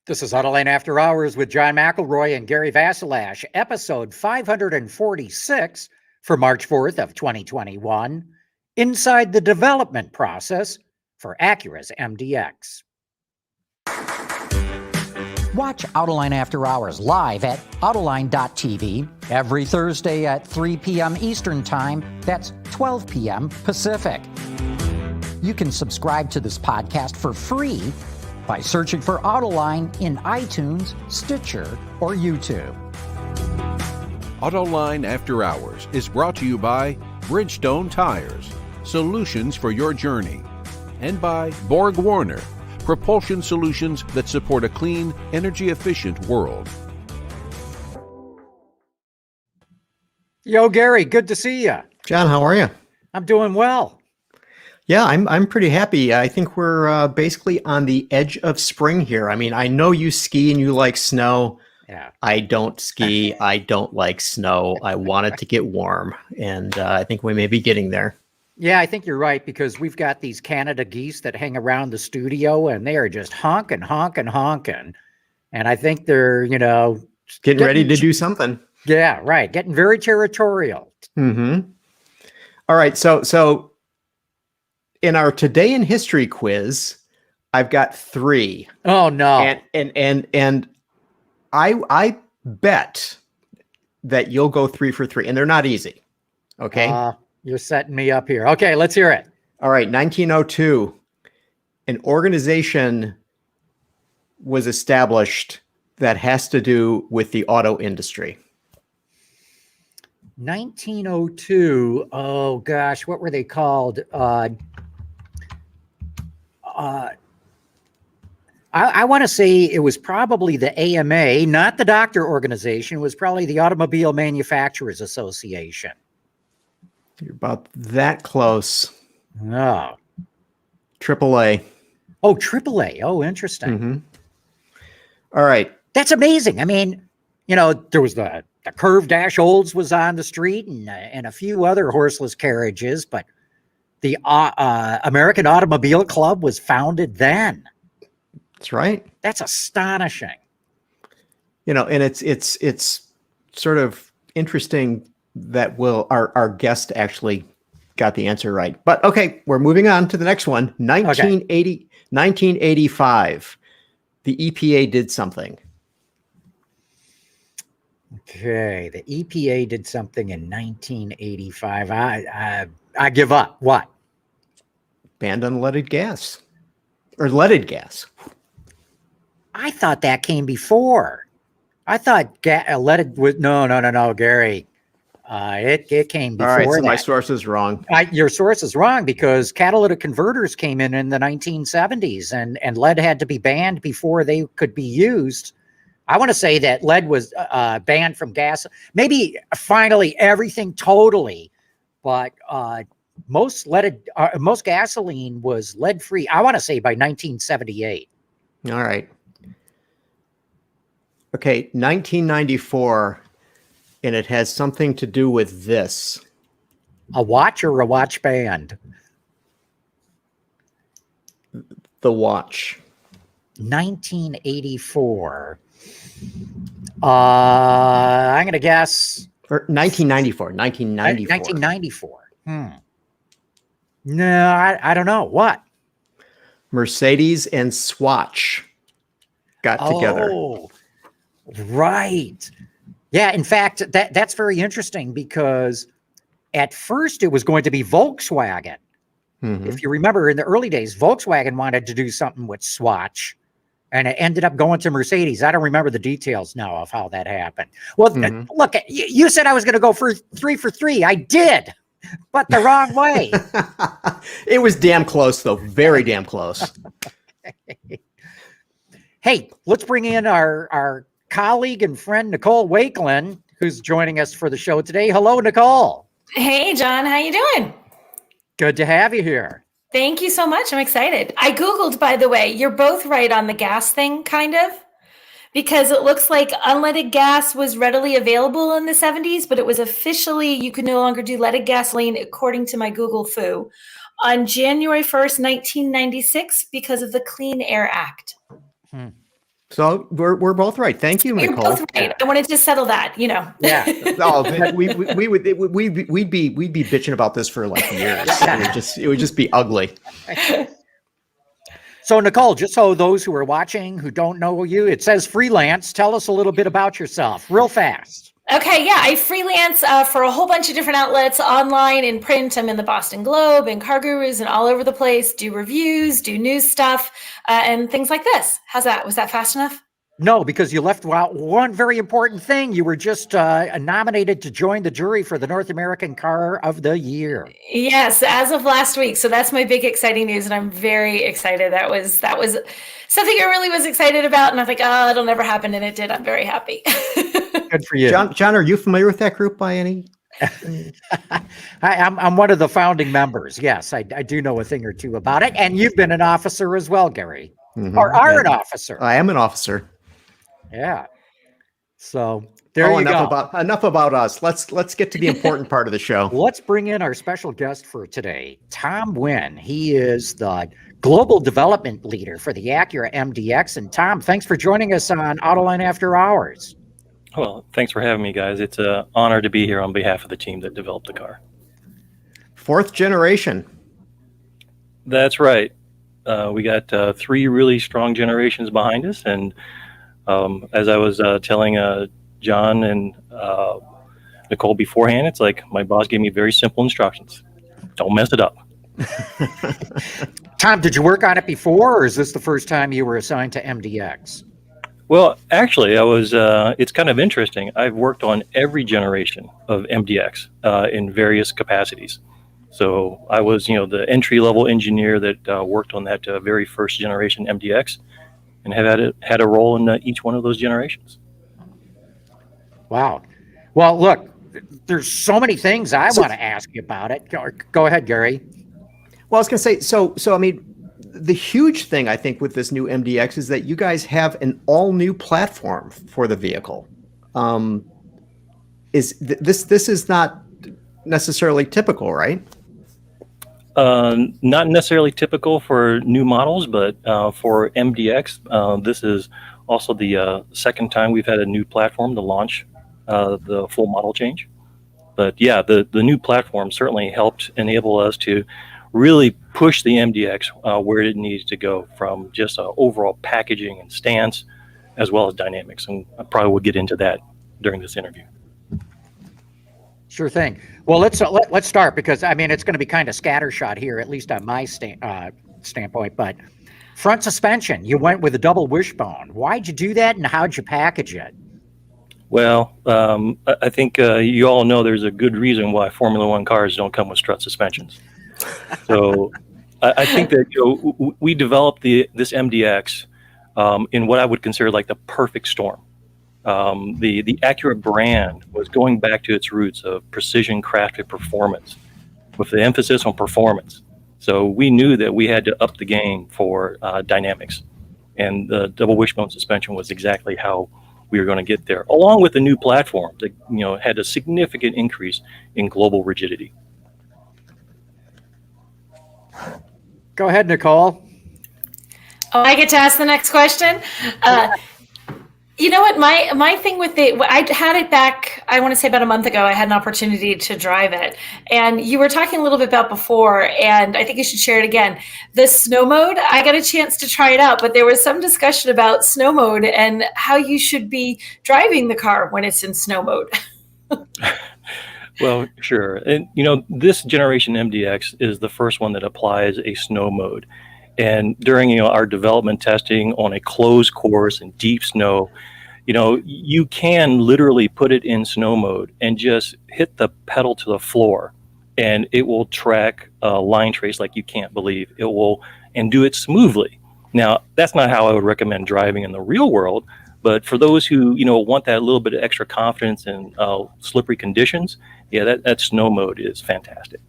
This is Autoline After Hours with John McElroy and Gary Vasilash, episode 546 for March 4th of 2021, inside the development process for Acura's MDX. Watch Autoline After Hours live at Autoline.tv every Thursday at 3 p.m. Eastern Time. That's 12 p.m. Pacific. You can subscribe to this podcast for free by searching for Autoline in iTunes, Stitcher, or YouTube. Autoline After Hours is brought to you by Bridgestone Tires, solutions for your journey, and by Borg Warner, propulsion solutions that support a clean, energy-efficient world. Yo, Gary, good to see you. John, how are you? I'm doing well. Yeah, I'm pretty happy. I think we're basically on the edge of spring here. I mean, I know you ski and you like snow. Yeah. I don't ski. I don't like snow. I want it to get warm, and I think we may be getting there. Yeah, I think you're right, because we've got these Canada geese that hang around the studio, and they are just honking. And I think they're, Getting ready to do something. Yeah, right. Getting very territorial. Mm-hmm. All right. So in our Today in History quiz, I've got 3. Oh, no. And I bet that you'll go 3 for 3, and they're not easy. Okay. You're setting me up here. Okay, let's hear it. All right. 1902, an organization was established that has to do with the auto industry. 1902. Oh, gosh. What were they called? I want to say it was probably the AMA, not the doctor organization. It was probably the Automobile Manufacturers Association. You're about that close. Oh. AAA. Oh, AAA. Oh, interesting. Mm-hmm. All right. That's amazing. I mean, there was the Curved Dash Olds was on the street, and a few other horseless carriages, but the American Automobile Club was founded then. That's right. That's astonishing. And it's sort of interesting that our guest actually got the answer right. But okay, we're moving on to the next one. 1985. The EPA did something. Okay, the EPA did something in 1985. I give up. What? Banned unleaded gas. Or leaded gas. I thought that came before. I thought leaded was no, Gary. It came before. All right, so that. my source is wrong. Your source is wrong, because catalytic converters came in the 1970s, and lead had to be banned before they could be used. I want to say that lead was banned from gas. Maybe finally everything totally, but most gasoline was lead free. I want to say by 1978. All right. Okay, 1994, and it has something to do with this. A watch or a watch band? The watch. 1984. I'm going to guess. Or 1994. 1994. No, I don't know. What? Mercedes and Swatch got together. Oh, right. Yeah, in fact, that's very interesting, because at first it was going to be Volkswagen. Mm-hmm. If you remember, in the early days, Volkswagen wanted to do something with Swatch, and it ended up going to Mercedes. I don't remember the details now of how that happened. Well, look, you said I was going to go for 3 for 3. I did, but the wrong way. It was damn close, though. Very damn close. Hey, let's bring in our colleague and friend, Nicole Wakelin, who's joining us for the show today. Hello, Nicole. Hey, John. How you doing? Good to have you here. Thank you so much. I'm excited. I Googled, by the way, you're both right on the gas thing, kind of, because it looks like unleaded gas was readily available in the 70s, but it was officially, you could no longer do leaded gasoline, according to my Google foo, on January 1st, 1996, because of the Clean Air Act. So we're both right. Thank you, You're Nicole. both right. I wanted to settle that, Yeah. Oh, we'd be bitching about this for like years. It would just be ugly. So, Nicole, just so those who are watching who don't know you, it says freelance. Tell us a little bit about yourself, real fast. Okay, yeah, I freelance for a whole bunch of different outlets, online, in print. I'm in the Boston Globe and Car Gurus and all over the place, do reviews, do news stuff, and things like this. How's that? Was that fast enough? No, because you left out one very important thing. You were just nominated to join the jury for the North American Car of the Year. Yes, as of last week. So that's my big exciting news, and I'm very excited. That was something I really was excited about, and I was like, oh, it'll never happen, and it did. I'm very happy. Good for you. John, are you familiar with that group by any? I'm one of the founding members. Yes, I do know a thing or two about it. And you've been an officer as well, Gary, or are an officer. I am an officer. Yeah. So there you go. Enough about us. Let's get to the important part of the show. Let's bring in our special guest for today, Tom Nguyen. He is the global development leader for the Acura MDX. And Tom, thanks for joining us on Autoline After Hours. Well, thanks for having me, guys. It's an honor to be here on behalf of the team that developed the car. 4th generation. That's right. We got 3 really strong generations behind us, and as I was telling John and Nicole beforehand, it's like my boss gave me very simple instructions. Don't mess it up. Tom, did you work on it before, or is this the first time you were assigned to MDX? Well, actually, I was. It's kind of interesting. I've worked on every generation of MDX in various capacities. So I was, the entry-level engineer that worked on that very first generation MDX, and have had a role in each one of those generations. Wow. Well, look, there's so many things I want to ask you about it. Go ahead, Gary. Well, I was going to say, so I mean, the huge thing I think with this new MDX is that you guys have an all new platform for the vehicle. This is not necessarily typical, right? Not necessarily typical for new models, but for MDX, this is also the second time we've had a new platform to launch the full model change. But yeah, the new platform certainly helped enable us to really push the MDX where it needs to go, from just overall packaging and stance, as well as dynamics. And I probably will get into that during this interview. Sure thing. Well, let's start, because I mean, it's going to be kind of scattershot here, at least on my standpoint. But front suspension, you went with a double wishbone. Why'd you do that, and how'd you package it? Well, I think you all know there's a good reason why Formula One cars don't come with strut suspensions. So I think that we developed this MDX in what I would consider like the perfect storm. The Acura brand was going back to its roots of precision crafted performance, with the emphasis on performance. So we knew that we had to up the game for dynamics, and the double wishbone suspension was exactly how we were going to get there, along with the new platform that had a significant increase in global rigidity. Go ahead, Nicole. Oh, I get to ask the next question. You know what? My thing with I had it back, I want to say about a month ago. I had an opportunity to drive it. And you were talking a little bit about before, and I think you should share it again. The snow mode, I got a chance to try it out, but there was some discussion about snow mode and how you should be driving the car when it's in snow mode. Well, sure. And, this generation MDX is the first one that applies a snow mode. And during, our development testing on a closed course in deep snow, you can literally put it in snow mode and just hit the pedal to the floor, and it will track line trace like you can't believe. It will, and do it smoothly. Now, that's not how I would recommend driving in the real world, but for those who, want that little bit of extra confidence in slippery conditions, yeah, that snow mode is fantastic.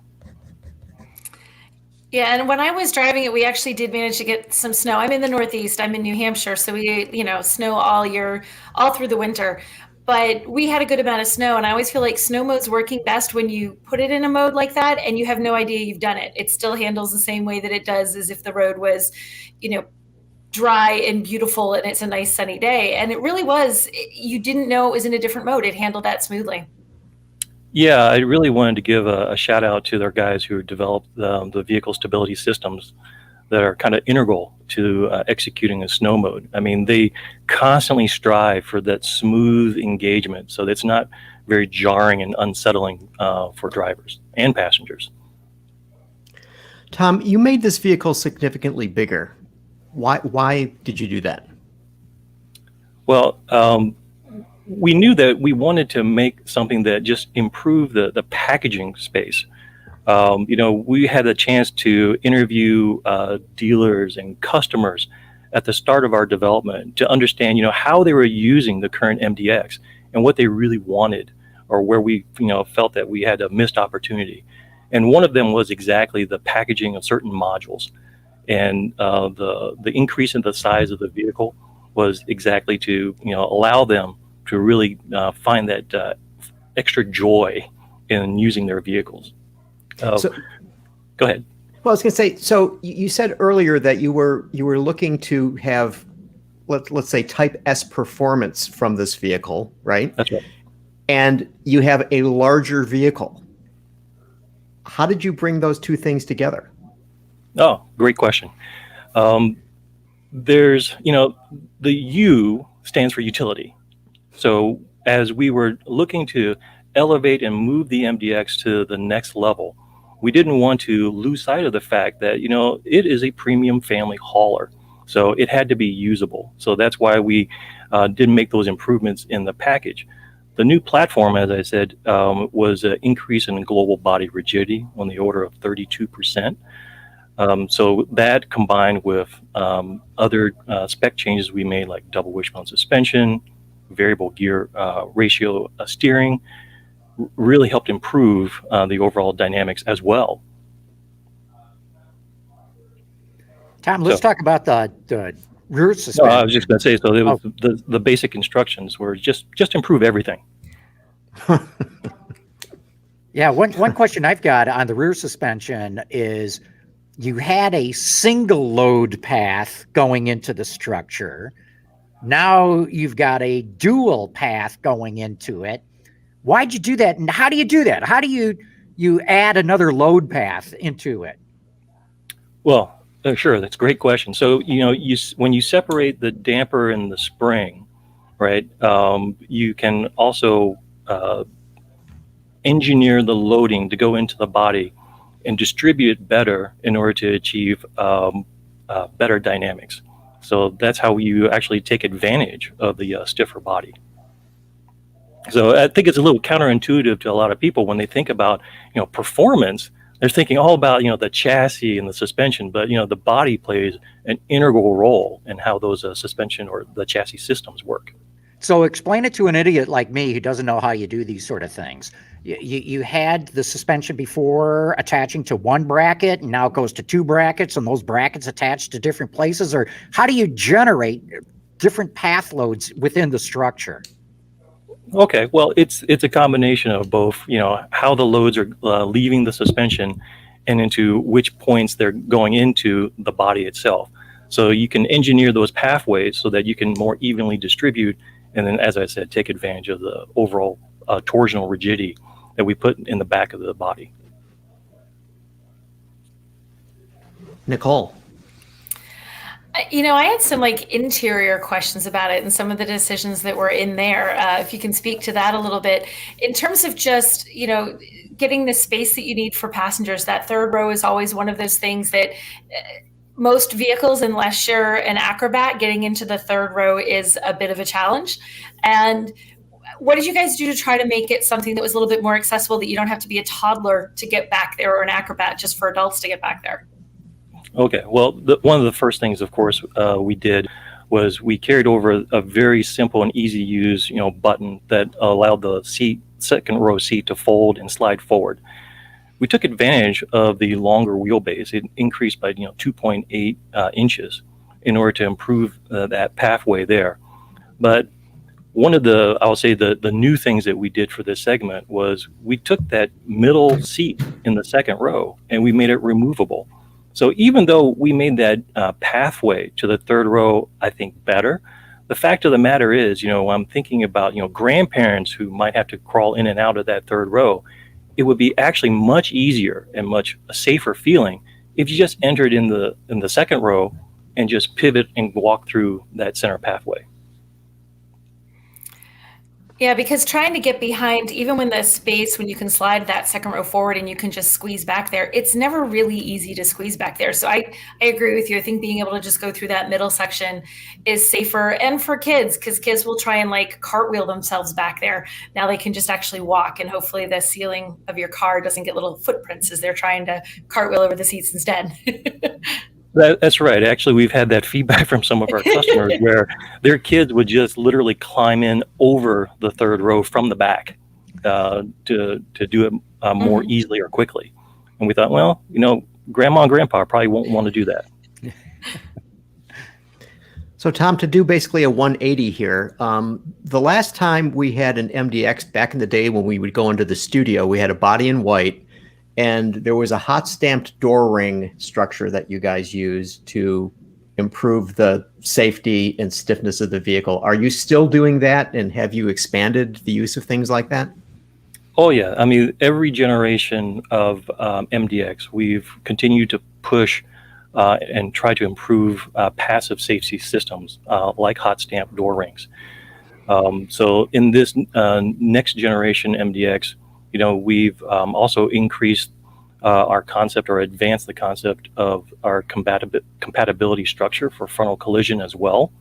Yeah, and when I was driving it, we actually did manage to get some snow. I'm in the Northeast. I'm in New Hampshire, so we, snow all through the winter. But we had a good amount of snow, and I always feel like snow mode's working best when you put it in a mode like that, and you have no idea you've done it. It still handles the same way that it does as if the road was, dry and beautiful and it's a nice sunny day. And it really was, you didn't know it was in a different mode. It handled that smoothly. Yeah, I really wanted to give a shout out to their guys who developed the vehicle stability systems that are kind of integral to executing a snow mode. I mean, they constantly strive for that smooth engagement so that it's not very jarring and unsettling for drivers and passengers. Tom, you made this vehicle significantly bigger. Why did you do that? Well, we knew that we wanted to make something that just improved the packaging space. We had a chance to interview dealers and customers at the start of our development to understand, how they were using the current MDX and what they really wanted, or where we, felt that we had a missed opportunity. And one of them was exactly the packaging of certain modules. And the increase in the size of the vehicle was exactly to, allow them to really find that extra joy in using their vehicles. So, go ahead. Well, I was going to say, so you said earlier that you were looking to have, let's say, Type S performance from this vehicle, right? That's right. And you have a larger vehicle. How did you bring those two things together? Oh, great question. There's, the U stands for utility. So as we were looking to elevate and move the MDX to the next level, we didn't want to lose sight of the fact that, it is a premium family hauler. So it had to be usable. So that's why we did make those improvements in the package. The new platform, as I said, was an increase in global body rigidity on the order of 32%. So that combined with other spec changes we made, like double wishbone suspension, variable gear ratio steering, really helped improve the overall dynamics as well. Tom, let's talk about the rear suspension. No, I was just going to say, so it was the basic instructions were just improve everything. Yeah, one question I've got on the rear suspension is you had a single load path going into the structure. Now you've got a dual path going into it. Why'd you do that? And how do you do that? How do you add another load path into it? Well, sure, that's a great question. So, when you separate the damper and the spring, right, you can also engineer the loading to go into the body and distribute it better in order to achieve better dynamics. So that's how you actually take advantage of the stiffer body. So I think it's a little counterintuitive to a lot of people when they think about, performance. They're thinking all about, the chassis and the suspension, but, the body plays an integral role in how those suspension or the chassis systems work. So explain it to an idiot like me who doesn't know how you do these sort of things. You had the suspension before attaching to one bracket, and now it goes to two brackets, and those brackets attached to different places, or how do you generate different path loads within the structure? Okay, well, it's a combination of both, how the loads are leaving the suspension and into which points they're going into the body itself. So you can engineer those pathways so that you can more evenly distribute, and then, as I said, take advantage of the overall torsional rigidity that we put in the back of the body. Nicole. I had some interior questions about it and some of the decisions that were in there. If you can speak to that a little bit in terms of just, getting the space that you need for passengers. That third row is always one of those things that most vehicles, unless you're an acrobat, getting into the third row is a bit of a challenge. And what did you guys do to try to make it something that was a little bit more accessible, that you don't have to be a toddler to get back there or an acrobat just for adults to get back there? Okay, well, one of the first things, of course, we did was we carried over a very simple and easy to use, button that allowed the second row seat to fold and slide forward. We took advantage of the longer wheelbase. It increased by 2.8 inches in order to improve that pathway there. But one of the, I'll say the new things that we did for this segment was we took that middle seat in the second row and we made it removable. So even though we made that pathway to the third row, I think, better, the fact of the matter is, I'm thinking about, grandparents who might have to crawl in and out of that third row. It would be actually much easier and much a safer feeling if you just entered in the second row and just pivot and walk through that center pathway. Yeah, because trying to get behind, even when you can slide that second row forward and you can just squeeze back there, it's never really easy to squeeze back there. So I agree with you. I think being able to just go through that middle section is safer. And for kids, because kids will try and like cartwheel themselves back there. Now they can just actually walk, and hopefully the ceiling of your car doesn't get little footprints as they're trying to cartwheel over the seats instead. That's right. Actually, we've had that feedback from some of our customers where their kids would just literally climb in over the third row from the back to do it more easily or quickly. And we thought, well, grandma and grandpa probably won't want to do that. So Tom, to do basically a 180 here, the last time we had an MDX back in the day when we would go into the studio, we had a body in white, and there was a hot stamped door ring structure that you guys used to improve the safety and stiffness of the vehicle. Are you still doing that, and have you expanded the use of things like that? Oh yeah, I mean, every generation of MDX, we've continued to push and try to improve passive safety systems like hot stamp door rings. So in this next generation MDX, we've also increased our concept, or advanced the concept of our compatibility structure for frontal collision as well,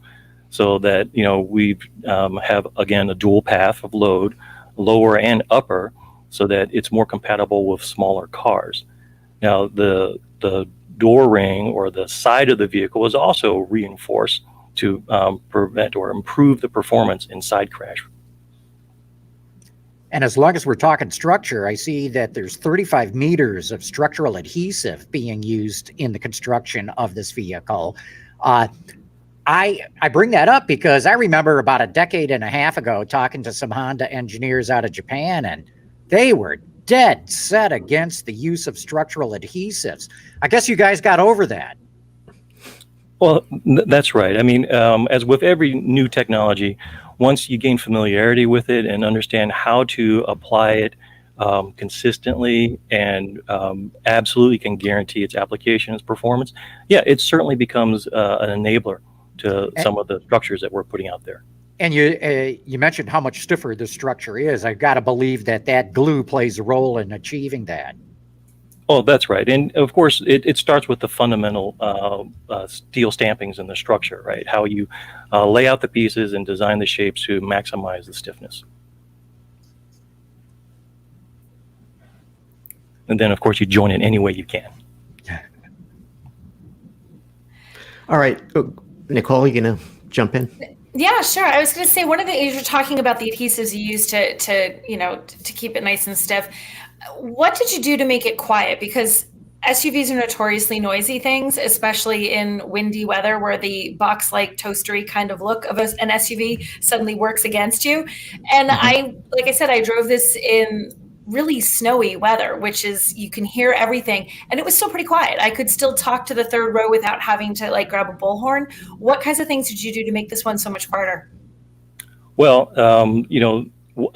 so that we have again a dual path of load, lower and upper, so that it's more compatible with smaller cars. Now the door ring or the side of the vehicle is also reinforced to prevent or improve the performance in side crash. And as long as we're talking structure, I see that there's 35 meters of structural adhesive being used in the construction of this vehicle. I bring that up because I remember about a decade and a half ago talking to some Honda engineers out of Japan, and they were dead set against the use of structural adhesives. I guess you guys got over that. Well, that's right. I mean, as with every new technology, once you gain familiarity with it and understand how to apply it consistently and absolutely can guarantee its application, its performance, yeah, it certainly becomes an enabler to some of the structures that we're putting out there. And you mentioned how much stiffer the structure is. I've got to believe that glue plays a role in achieving that. Oh, that's right. And of course, it starts with the fundamental steel stampings in the structure, right? How you lay out the pieces and design the shapes to maximize the stiffness. And then, of course, you join it any way you can. All right. Nicole, you going to jump in? Yeah, sure. I was going to say, one of the things you're talking about, the adhesives you use to keep it nice and stiff. What did you do to make it quiet? Because SUVs are notoriously noisy things, especially in windy weather where the box-like toastery kind of look of an SUV suddenly works against you. And like I said, I drove this in really snowy weather, which is, you can hear everything, and it was still pretty quiet. I could still talk to the third row without having to grab a bullhorn. What kinds of things did you do to make this one so much quieter? Well,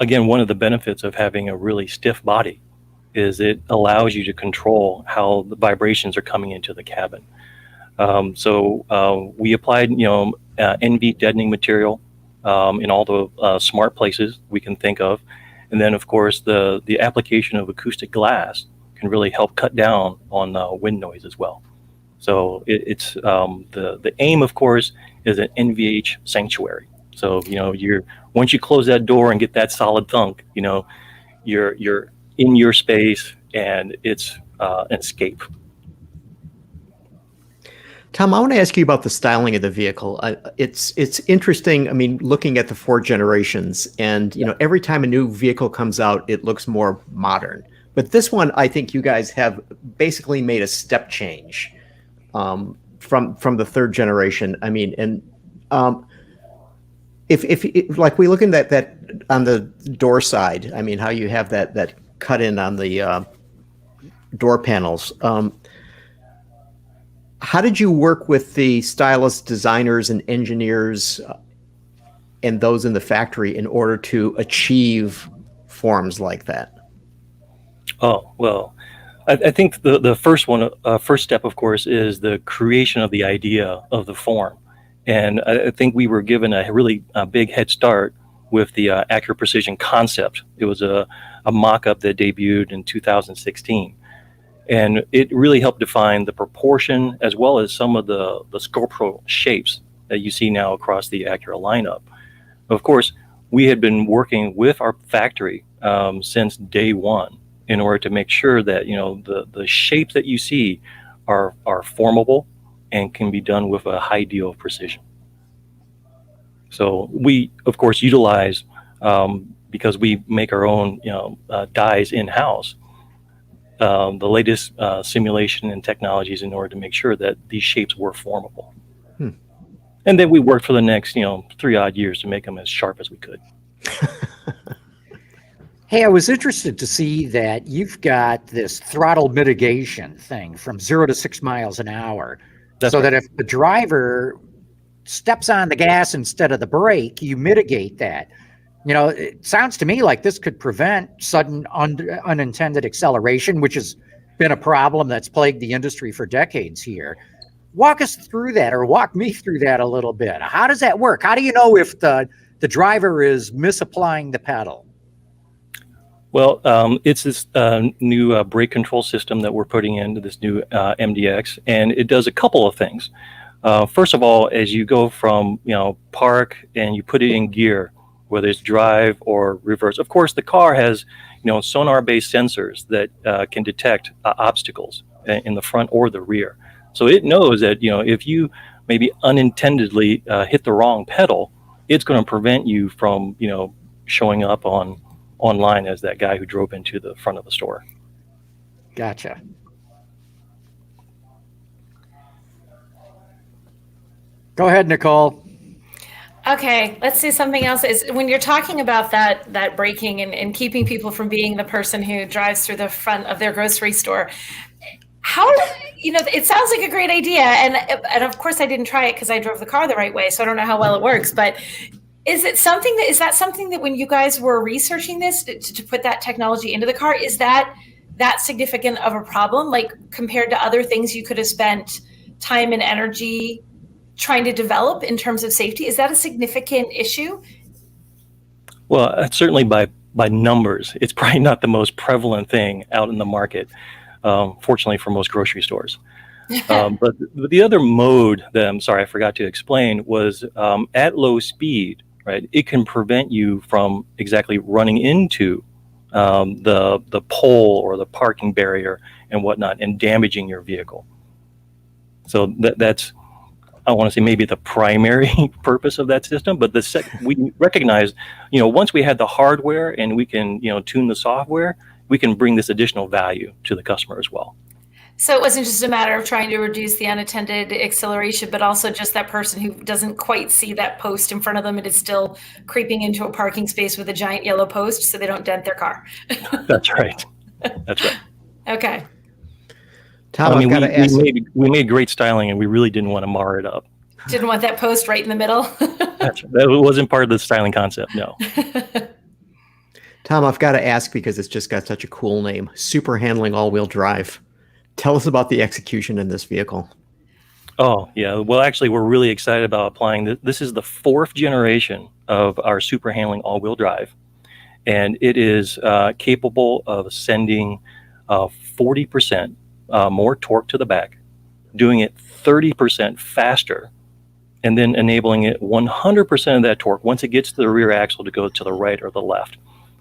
again, one of the benefits of having a really stiff body is it allows you to control how the vibrations are coming into the cabin. So we applied, NV deadening material in all the smart places we can think of. And then, of course, the application of acoustic glass can really help cut down on wind noise as well. So it's the aim, of course, is an NVH sanctuary. So, once you close that door and get that solid thunk, you're in your space, and it's an escape. Tom, I want to ask you about the styling of the vehicle. It's interesting. I mean, looking at the 4 generations, and every time a new vehicle comes out, it looks more modern. But this one, I think you guys have basically made a step change from the 3rd generation. I mean, and if like we look in that on the door side, I mean, how you have that cut in on the door panels. How did you work with the stylists, designers, and engineers and those in the factory in order to achieve forms like that? Oh, well, I think the first step, of course, is the creation of the idea of the form. And I think we were given a really big head start with the Acura Precision concept. It was a mock-up that debuted in 2016. And it really helped define the proportion as well as some of the sculptural shapes that you see now across the Acura lineup. Of course, we had been working with our factory since day one in order to make sure that the shapes that you see are formable and can be done with a high deal of precision. So we, of course, utilize because we make our own dies in-house, the latest simulation and technologies in order to make sure that these shapes were formable. And then we worked for the next 3 odd years to make them as sharp as we could. Hey, I was interested to see that you've got this throttle mitigation thing from 0 to 6 miles an hour. That's so right. that if the driver steps on the gas instead of the brake, you mitigate that. It sounds to me like this could prevent sudden unintended acceleration, which has been a problem that's plagued the industry for decades here. Walk us through that, or walk me through that a little bit. How does that work? How do you know if the driver is misapplying the pedal? Well, it's this new brake control system that we're putting into this new MDX, and it does a couple of things. First of all, as you go from park and you put it in gear, whether it's drive or reverse, of course the car has sonar-based sensors that can detect obstacles in the front or the rear. So it knows that if you maybe unintentionally hit the wrong pedal, it's going to prevent you from showing up online as that guy who drove into the front of the store. Gotcha. Go ahead, Nicole. Okay, let's see something else. Is when you're talking about that braking and keeping people from being the person who drives through the front of their grocery store, how it sounds like a great idea, and of course I didn't try it because I drove the car the right way, so I don't know how well it works. But is that something that when you guys were researching this to put that technology into the car, is that significant of a problem, like compared to other things you could have spent time and energy trying to develop in terms of safety? Is that a significant issue? Well, certainly by numbers, it's probably not the most prevalent thing out in the market, fortunately for most grocery stores. But the other mode that I'm sorry I forgot to explain was at low speed, right? It can prevent you from exactly running into the pole or the parking barrier and whatnot and damaging your vehicle. So that's I want to say maybe the primary purpose of that system, but we recognize, once we had the hardware and we can, tune the software, we can bring this additional value to the customer as well. So it wasn't just a matter of trying to reduce the unattended acceleration, but also just that person who doesn't quite see that post in front of them and is still creeping into a parking space with a giant yellow post so they don't dent their car. That's right. That's right. Okay. Tom, I've got to ask. We made great styling, and we really didn't want to mar it up. Didn't want that post right in the middle. That wasn't part of the styling concept, no. Tom, I've got to ask because it's just got such a cool name. Super handling all-wheel drive. Tell us about the execution in this vehicle. Oh, yeah. Well, actually, we're really excited about applying this. This is the 4th generation of our super handling all-wheel drive, and it is capable of sending 40% more torque to the back, doing it 30% faster, and then enabling it 100% of that torque once it gets to the rear axle to go to the right or the left.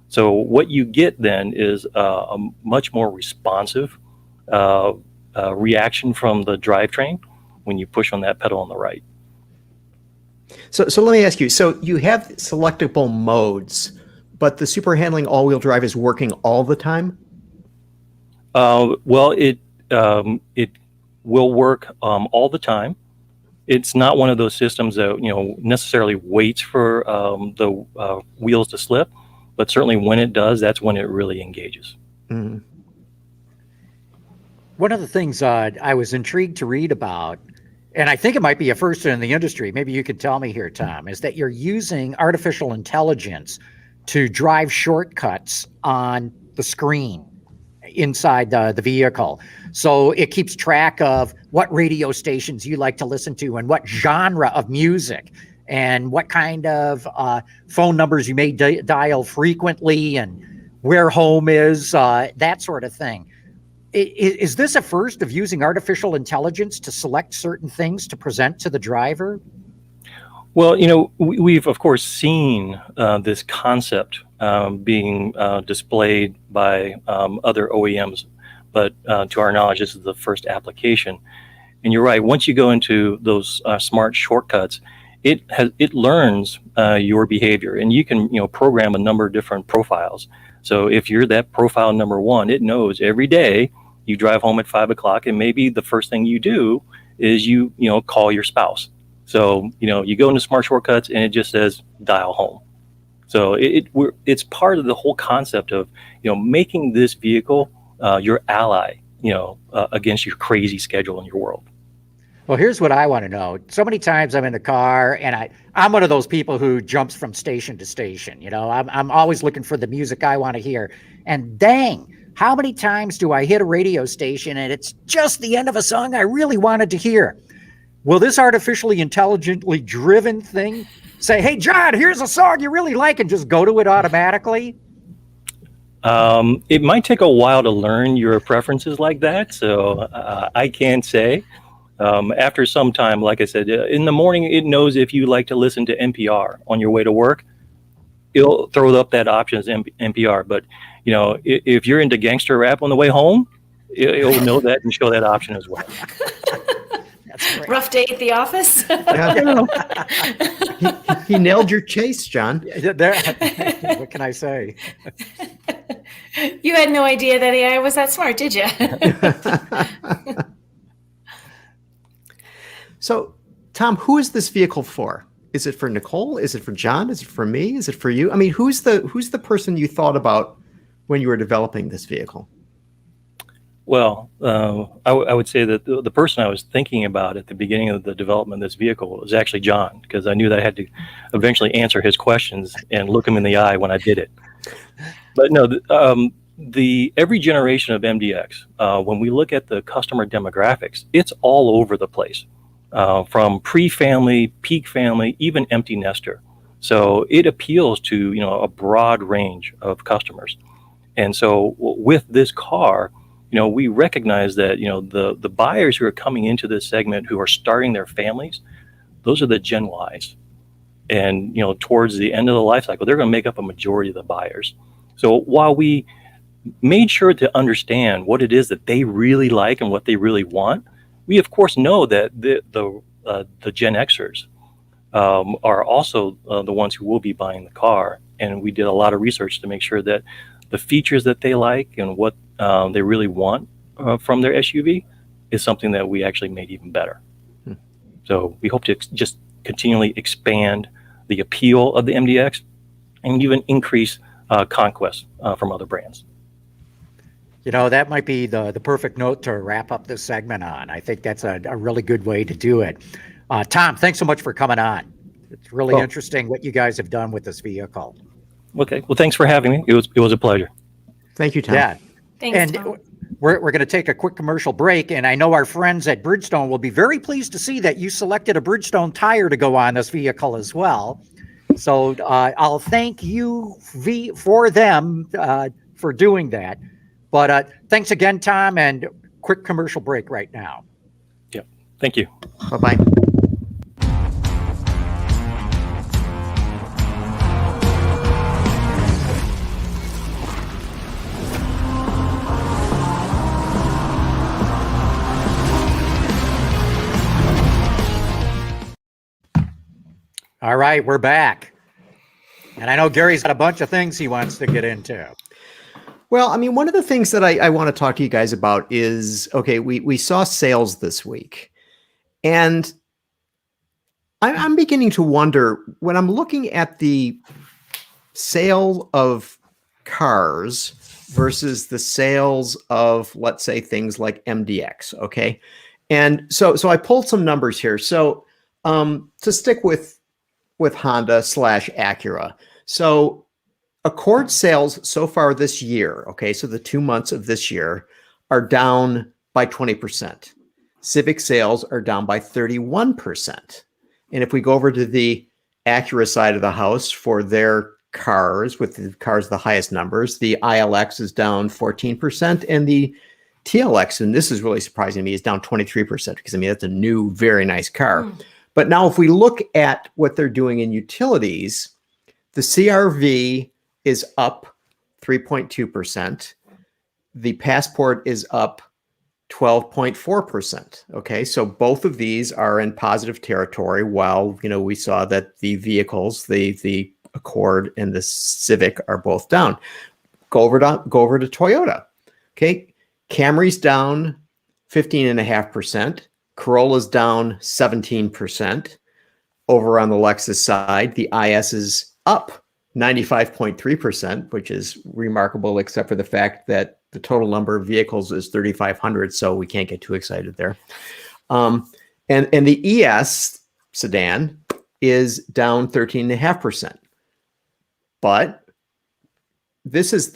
So what you get then is a much more responsive reaction from the drivetrain when you push on that pedal on the right. So let me ask you, so you have selectable modes, but the super handling all-wheel drive is working all the time? Well, it will work all the time. It's not one of those systems that necessarily waits for the wheels to slip, but certainly when it does, that's when it really engages. Mm-hmm. One of the things I was intrigued to read about, and I think it might be a first in the industry, maybe you could tell me here, Tom, is that you're using artificial intelligence to drive shortcuts on the screen inside the vehicle. So it keeps track of what radio stations you like to listen to and what genre of music and what kind of phone numbers you may dial frequently and where home is, that sort of thing. Is this a first of using artificial intelligence to select certain things to present to the driver? Well, we've of course seen this concept being displayed by other OEMs, but to our knowledge, this is the first application. And you're right. Once you go into those smart shortcuts, it learns your behavior, and you can program a number of different profiles. So if you're that profile number one, it knows every day you drive home at 5 o'clock, and maybe the first thing you do is you call your spouse. So you go into smart shortcuts, and it just says dial home. So it's part of the whole concept of making this vehicle your ally, against your crazy schedule in your world. Well, here's what I want to know. So many times I'm in the car, and I'm one of those people who jumps from station to station. I'm always looking for the music I want to hear. And dang, how many times do I hit a radio station and it's just the end of a song I really wanted to hear? Will this artificially intelligently driven thing say, hey, John, here's a song you really like, and just go to it automatically? It might take a while to learn your preferences like that. So I can't say. After some time, like I said, in the morning, it knows if you like to listen to NPR on your way to work. It'll throw up that option as NPR. But, if you're into gangster rap on the way home, it'll know that and show that option as well. That's great. Rough day at the office. He nailed your chase, John. What can I say? You had no idea that AI was that smart, did you? So, Tom, who is this vehicle for? Is it for Nicole? Is it for John? Is it for me? Is it for you? I mean, who's the person you thought about when you were developing this vehicle? Well, I would say that the person I was thinking about at the beginning of the development of this vehicle was actually John, because I knew that I had to eventually answer his questions and look him in the eye when I did it. But no, every generation of MDX, when we look at the customer demographics, it's all over the place, from pre-family, peak family, even empty nester. So it appeals to a broad range of customers. And so with this car, we recognize that, the buyers who are coming into this segment who are starting their families, those are the Gen Ys. And, towards the end of the life cycle, they're going to make up a majority of the buyers. So while we made sure to understand what it is that they really like and what they really want, we of course know that the Gen Xers are also the ones who will be buying the car. And we did a lot of research to make sure that the features that they like and what they really want from their SUV is something that we actually made even better. So we hope to just continually expand the appeal of the MDX and even increase conquest from other brands. That might be the perfect note to wrap up this segment on. I think that's a really good way to do it. Tom, thanks so much for coming on. It's really interesting what you guys have done with this vehicle. Okay. Well, thanks for having me. It was a pleasure. Thank you, Tom. Yeah. Thanks, Tom. We're going to take a quick commercial break, and I know our friends at Bridgestone will be very pleased to see that you selected a Bridgestone tire to go on this vehicle as well. So I'll thank you for them for doing that. But thanks again, Tom, and quick commercial break right now. Yep. Thank you. Bye-bye. All right, we're back. And I know Gary's got a bunch of things he wants to get into. Well, I mean, one of the things that I want to talk to you guys about is, okay, we saw sales this week. And I'm beginning to wonder, when I'm looking at the sale of cars versus the sales of, let's say, things like MDX. Okay. And so I pulled some numbers here. So to stick with Honda / Acura. So Accord sales so far this year, okay, so the 2 months of this year are down by 20%. Civic sales are down by 31%. And if we go over to the Acura side of the house for their cars, with the cars the highest numbers, the ILX is down 14%, and the TLX, and this is really surprising to me, is down 23%, because I mean, that's a new, very nice car. But now if we look at what they're doing in utilities, the CRV is up 3.2%. The Passport is up 12.4%. Okay, so both of these are in positive territory, while, you know, we saw that the vehicles, the Accord and the Civic, are both down. Go over to Toyota. Okay, Camry's down 15.5%. Corolla's down 17%. Over on the Lexus side, the IS is up 95.3%, which is remarkable, except for the fact that the total number of vehicles is 3,500, so we can't get too excited there. And the ES sedan is down 13.5%. But this is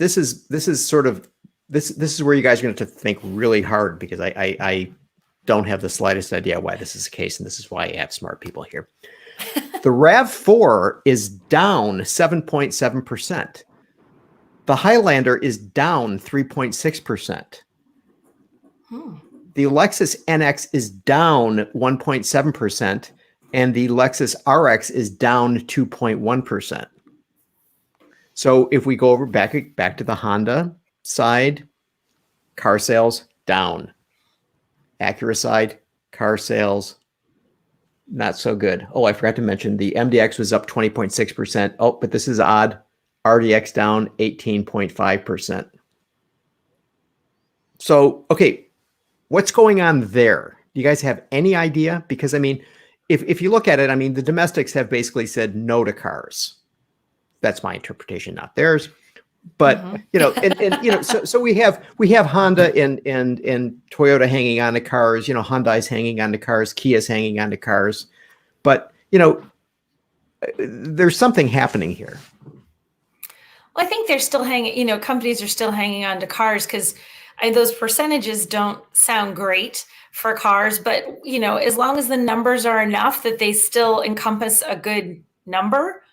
where you guys are going to have to think really hard, because I don't have the slightest idea why this is the case, and this is why I have smart people here. The RAV4 is down 7.7%. The Highlander is down 3.6%. The Lexus NX is down 1.7%, and the Lexus RX is down 2.1%. So if we go over back to the Honda side, car sales down. Acura side, car sales not so good. Oh, I forgot to mention the MDX was up 20.6%. Oh, but this is odd. RDX down 18.5%. So, okay, what's going on there? Do you guys have any idea? Because, I mean, if you look at it, I mean, the domestics have basically said no to cars. That's my interpretation, not theirs. But you know, and you know, so we have Honda and Toyota hanging on to cars. You know, Hyundai's hanging on to cars, Kia's hanging on to cars. But you know, there's something happening here. Well, I think they're still hanging. You know, companies are still hanging on to cars because those percentages don't sound great for cars. But you know, as long as the numbers are enough that they still encompass a good number,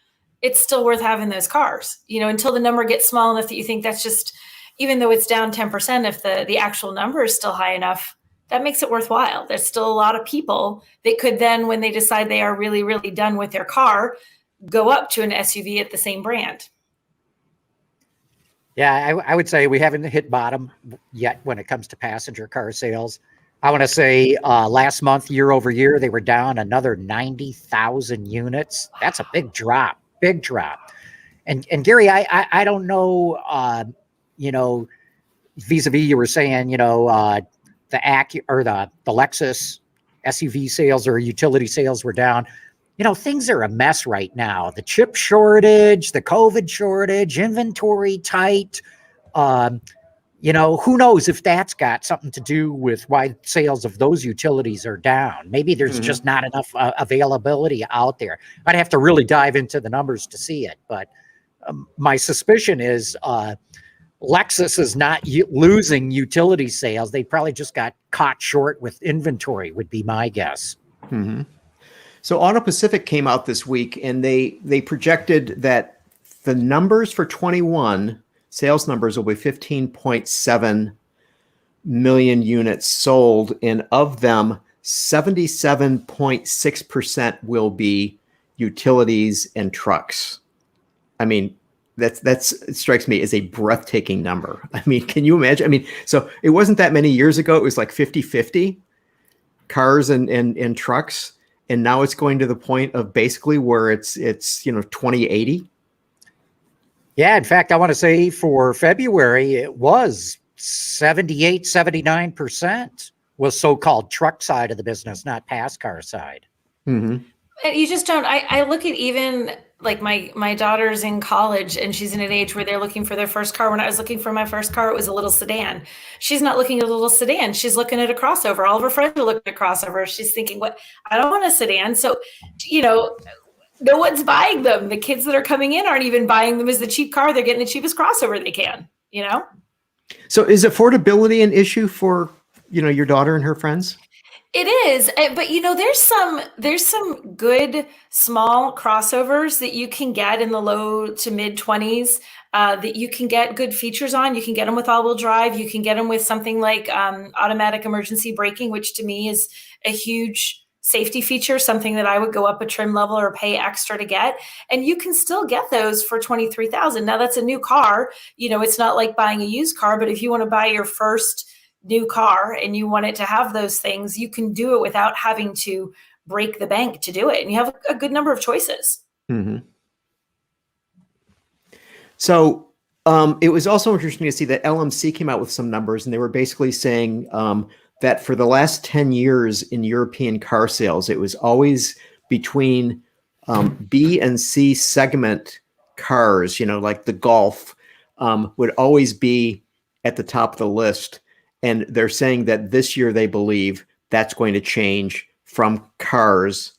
it's still worth having those cars, you know, until the number gets small enough that you think that's just, even though it's down 10%, if the actual number is still high enough, that makes it worthwhile. There's still a lot of people that could then, when they decide they are really, really done with their car, go up to an SUV at the same brand. Yeah, I would say we haven't hit bottom yet when it comes to passenger car sales. I want to say last month, year over year, they were down another 90,000 units. That's a big drop. Big drop. And Gary, I don't know, you know, vis-a-vis you were saying, you know, the Lexus SUV sales or utility sales were down. You know, things are a mess right now. The chip shortage, the COVID shortage, inventory tight. You know, who knows if that's got something to do with why sales of those utilities are down. Maybe there's just not enough availability out there. I'd have to really dive into the numbers to see it. But my suspicion is Lexus is not losing utility sales. They probably just got caught short with inventory, would be my guess. So Auto Pacific came out this week, and they projected that the numbers for 21 sales numbers will be 15.7 million units sold, and of them, 77.6% will be utilities and trucks. I mean, it strikes me as a breathtaking number. I mean, can you imagine? I mean, so it wasn't that many years ago. It was like 50-50 cars and trucks. And now it's going to the point of basically where it's, you know, 20-80. Yeah, in fact, I want to say for February, it was 78-79% was so-called truck side of the business, not pass car side. You just don't, I look at even like my daughter's in college and she's in an age where they're looking for their first car. When I was looking for my first car, it was a little sedan. She's not looking at a little sedan. She's looking at a crossover. All of her friends are looking at crossovers. She's thinking, what? I don't want a sedan. So, no one's buying them. The kids that are coming in aren't even buying them as the cheap car. They're getting the cheapest crossover they can, So is affordability an issue for, your daughter and her friends? It is, but there's some good small crossovers that you can get in the low to mid 20s that you can get good features on. You can get them with all-wheel drive. You can get them with something like automatic emergency braking, which to me is a huge safety feature, something that I would go up a trim level or pay extra to get. And you can still get those for $23,000. Now that's a new car. It's not like buying a used car, but if you want to buy your first new car and you want it to have those things, you can do it without having to break the bank to do it. And you have a good number of choices. Mm-hmm. So it was also interesting to see that LMC came out with some numbers, and they were basically saying that for the last 10 years in European car sales, it was always between B and C segment cars, like the Golf would always be at the top of the list. And they're saying that this year they believe that's going to change from cars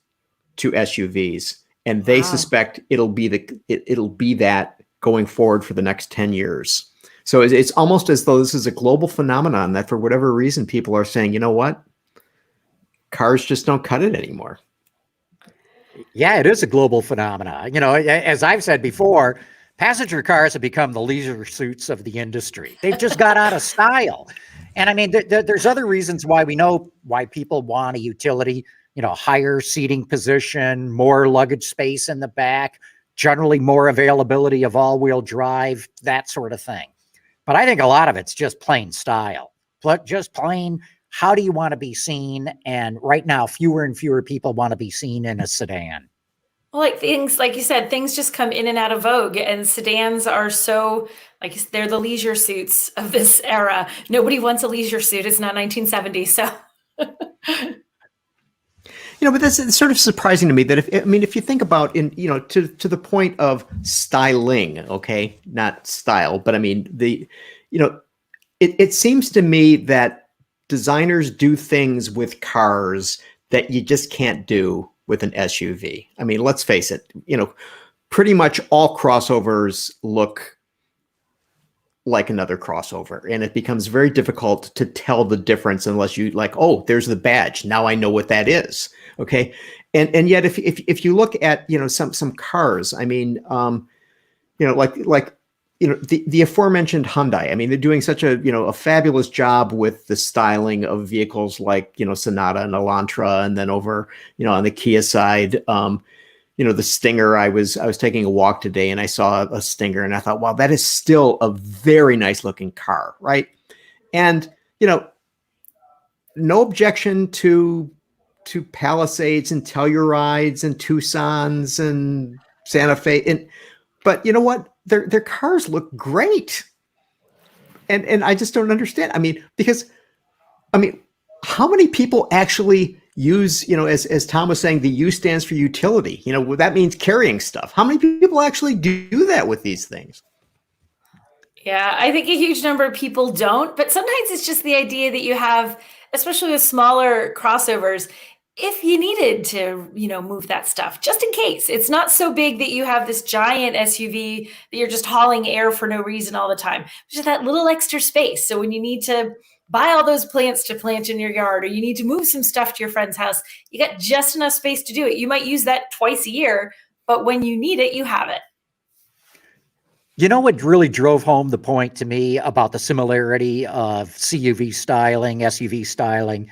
to SUVs. And they suspect it'll be that going forward for the next 10 years. So it's almost as though this is a global phenomenon that for whatever reason, people are saying, you know what? Cars just don't cut it anymore. Yeah, it is a global phenomenon. As I've said before, passenger cars have become the leisure suits of the industry. They've just got out of style. And I mean, there's other reasons why we know why people want a utility, higher seating position, more luggage space in the back, generally more availability of all-wheel drive, that sort of thing. But I think a lot of it's just plain style, just plain, how do you want to be seen? And right now, fewer and fewer people want to be seen in a sedan. Well, like you said, things just come in and out of vogue, and sedans are so, they're the leisure suits of this era. Nobody wants a leisure suit. It's not 1970. So, but that's sort of surprising to me that if you think about to the point of styling, okay, not style, but I mean, it seems to me that designers do things with cars that you just can't do with an SUV. I mean, let's face it, pretty much all crossovers look like another crossover, and it becomes very difficult to tell the difference unless you there's the badge. Now I know what that is. Okay. And yet if you look at, some cars, I mean, the aforementioned Hyundai, I mean, they're doing such a fabulous job with the styling of vehicles like, Sonata and Elantra. And then over, on the Kia side, the Stinger, I was taking a walk today and I saw a Stinger and I thought, wow, that is still a very nice looking car. Right. And, no objection to Palisades and Tellurides and Tucsons and Santa Fe. But you know what? Their cars look great. And I just don't understand. I mean, how many people actually use, as Tom was saying, the U stands for utility. That means carrying stuff. How many people actually do that with these things? Yeah, I think a huge number of people don't, but sometimes it's just the idea that you have, especially with smaller crossovers, if you needed to, move that stuff, just in case. It's not so big that you have this giant SUV that you're just hauling air for no reason all the time. Just that little extra space. So when you need to buy all those plants to plant in your yard, or you need to move some stuff to your friend's house, you got just enough space to do it. You might use that twice a year, but when you need it, you have it. What really drove home the point to me about the similarity of CUV styling, SUV styling,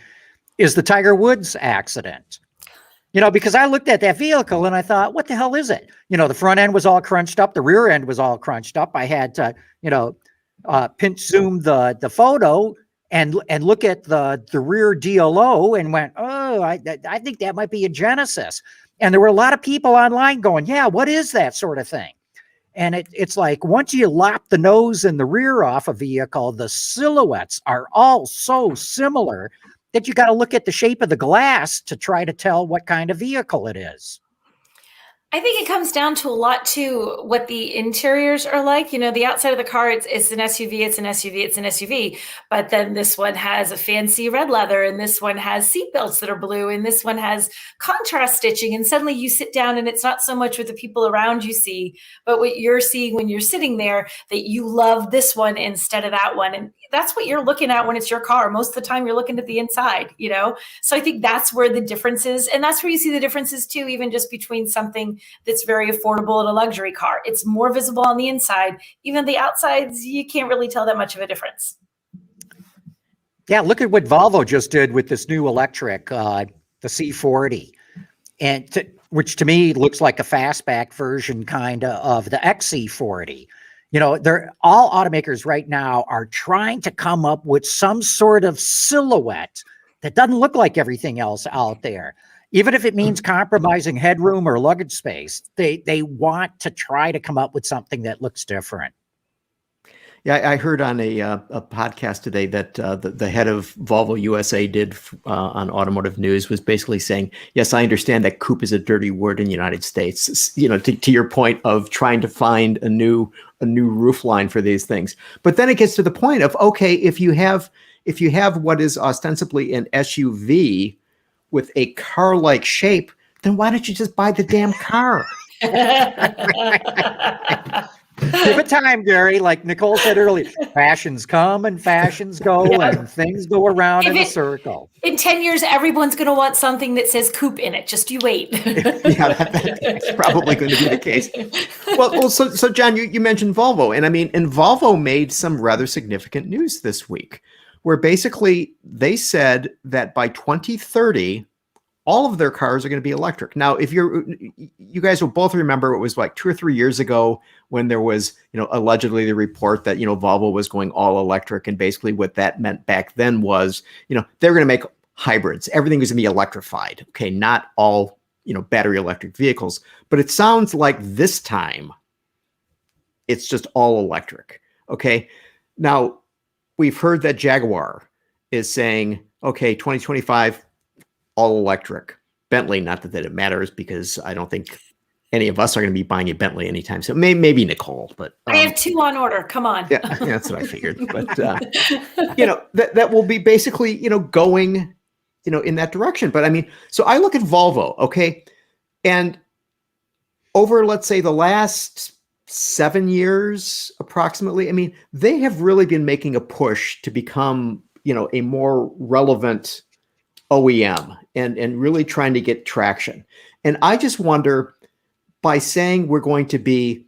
is the Tiger Woods accident. Because I looked at that vehicle and I thought, what the hell is it? The front end was all crunched up. The rear end was all crunched up. I had to, pinch zoom the photo and look at the rear DLO and went, oh, I think that might be a Genesis. And there were a lot of people online going, yeah, what is that sort of thing? And it's like, once you lop the nose and the rear off a vehicle, the silhouettes are all so similar that you got to look at the shape of the glass to try to tell what kind of vehicle it is. I think it comes down to a lot to what the interiors are like. You know, the outside of the car, it's an SUV, it's an SUV, it's an SUV. But then this one has a fancy red leather, and this one has seat belts that are blue, and this one has contrast stitching. And suddenly you sit down, and it's not so much what the people around you see, but what you're seeing when you're sitting there, that you love this one instead of that one. And that's what you're looking at when it's your car. Most of the time you're looking at the inside, you know? So I think that's where the difference is. And that's where you see the differences too, even just between something that's very affordable and a luxury car. It's more visible on the inside. Even the outsides, you can't really tell that much of a difference. Yeah, look at what Volvo just did with this new electric, the C40, and which to me looks like a fastback version kind of the XC40. You know, they're all automakers right now are trying to come up with some sort of silhouette that doesn't look like everything else out there. Even if it means compromising headroom or luggage space, they want to try to come up with something that looks different. Yeah, I heard on a podcast today that the head of Volvo USA did on Automotive News was basically saying, yes, I understand that coupe is a dirty word in the United States. You know, to your point of trying to find a new roof line for these things. But then it gets to the point of, okay, if you have what is ostensibly an SUV with a car-like shape, then why don't you just buy the damn car? Give it time, Gary. Like Nicole said earlier, fashions come and fashions go, and things go around in a circle. In 10 years, everyone's going to want something that says coupe in it. Just you wait. Yeah, that's probably going to be the case. Well, so John, you mentioned Volvo, and Volvo made some rather significant news this week, where basically they said that by 2030, all of their cars are going to be electric. Now, if you guys will both remember, it was like 2 or 3 years ago when there was, allegedly the report that, Volvo was going all electric. And basically what that meant back then was, they're going to make hybrids. Everything was going to be electrified. Okay. Not all, battery electric vehicles, but it sounds like this time it's just all electric. Okay. Now we've heard that Jaguar is saying, okay, 2025, all electric. Bentley, not that it matters because I don't think any of us are going to be buying a Bentley anytime soon. Maybe Nicole, but I have 2 on order. Come on. Yeah, that's what I figured. But that will be basically going in that direction. But so I look at Volvo, okay, and over let's say the last 7 years approximately, they have really been making a push to become a more relevant OEM and really trying to get traction. And I just wonder, by saying we're going to be,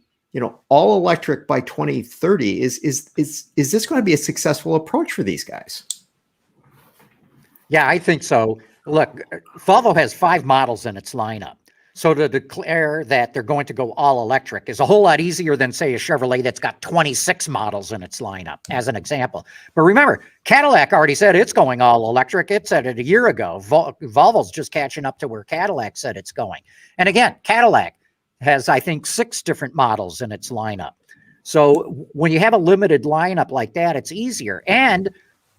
all electric by 2030, is this going to be a successful approach for these guys? Yeah, I think so. Look, Volvo has 5 models in its lineup. So to declare that they're going to go all electric is a whole lot easier than, say, a Chevrolet that's got 26 models in its lineup, as an example. But remember, Cadillac already said it's going all electric. It said it a year ago. Volvo's just catching up to where Cadillac said it's going. And again, Cadillac has, I think, 6 different models in its lineup. So when you have a limited lineup like that, it's easier. And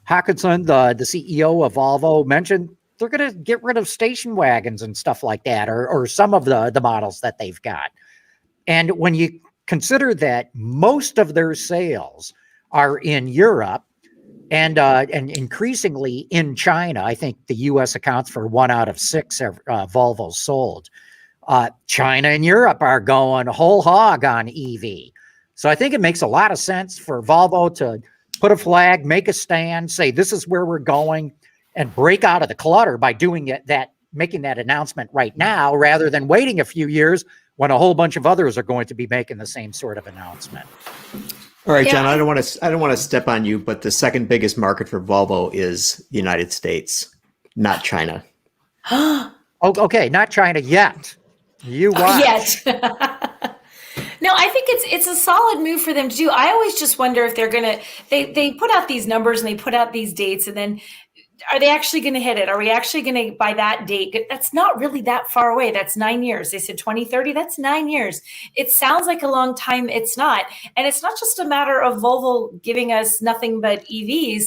Hawkinson, the CEO of Volvo, mentioned they're going to get rid of station wagons and stuff like that, or some of the models that they've got. And when you consider that most of their sales are in Europe and increasingly in China, I think the U.S. accounts for 1 out of 6 Volvos sold. China and Europe are going whole hog on EV. So I think it makes a lot of sense for Volvo to put a flag, make a stand, say this is where we're going, and break out of the clutter by doing making that announcement right now, rather than waiting a few years when a whole bunch of others are going to be making the same sort of announcement. All right, John, I don't want to step on you, but the second biggest market for Volvo is the United States, not China. Okay, not China yet. You watch. No, I think it's a solid move for them to do. I always just wonder if they're going to, they put out these numbers and they put out these dates, and then are they actually going to hit it? Are we actually going to, by that date? That's not really that far away. That's 9 years. They said 2030. That's 9 years. It sounds like a long time. It's not. And it's not just a matter of Volvo giving us nothing but EVs.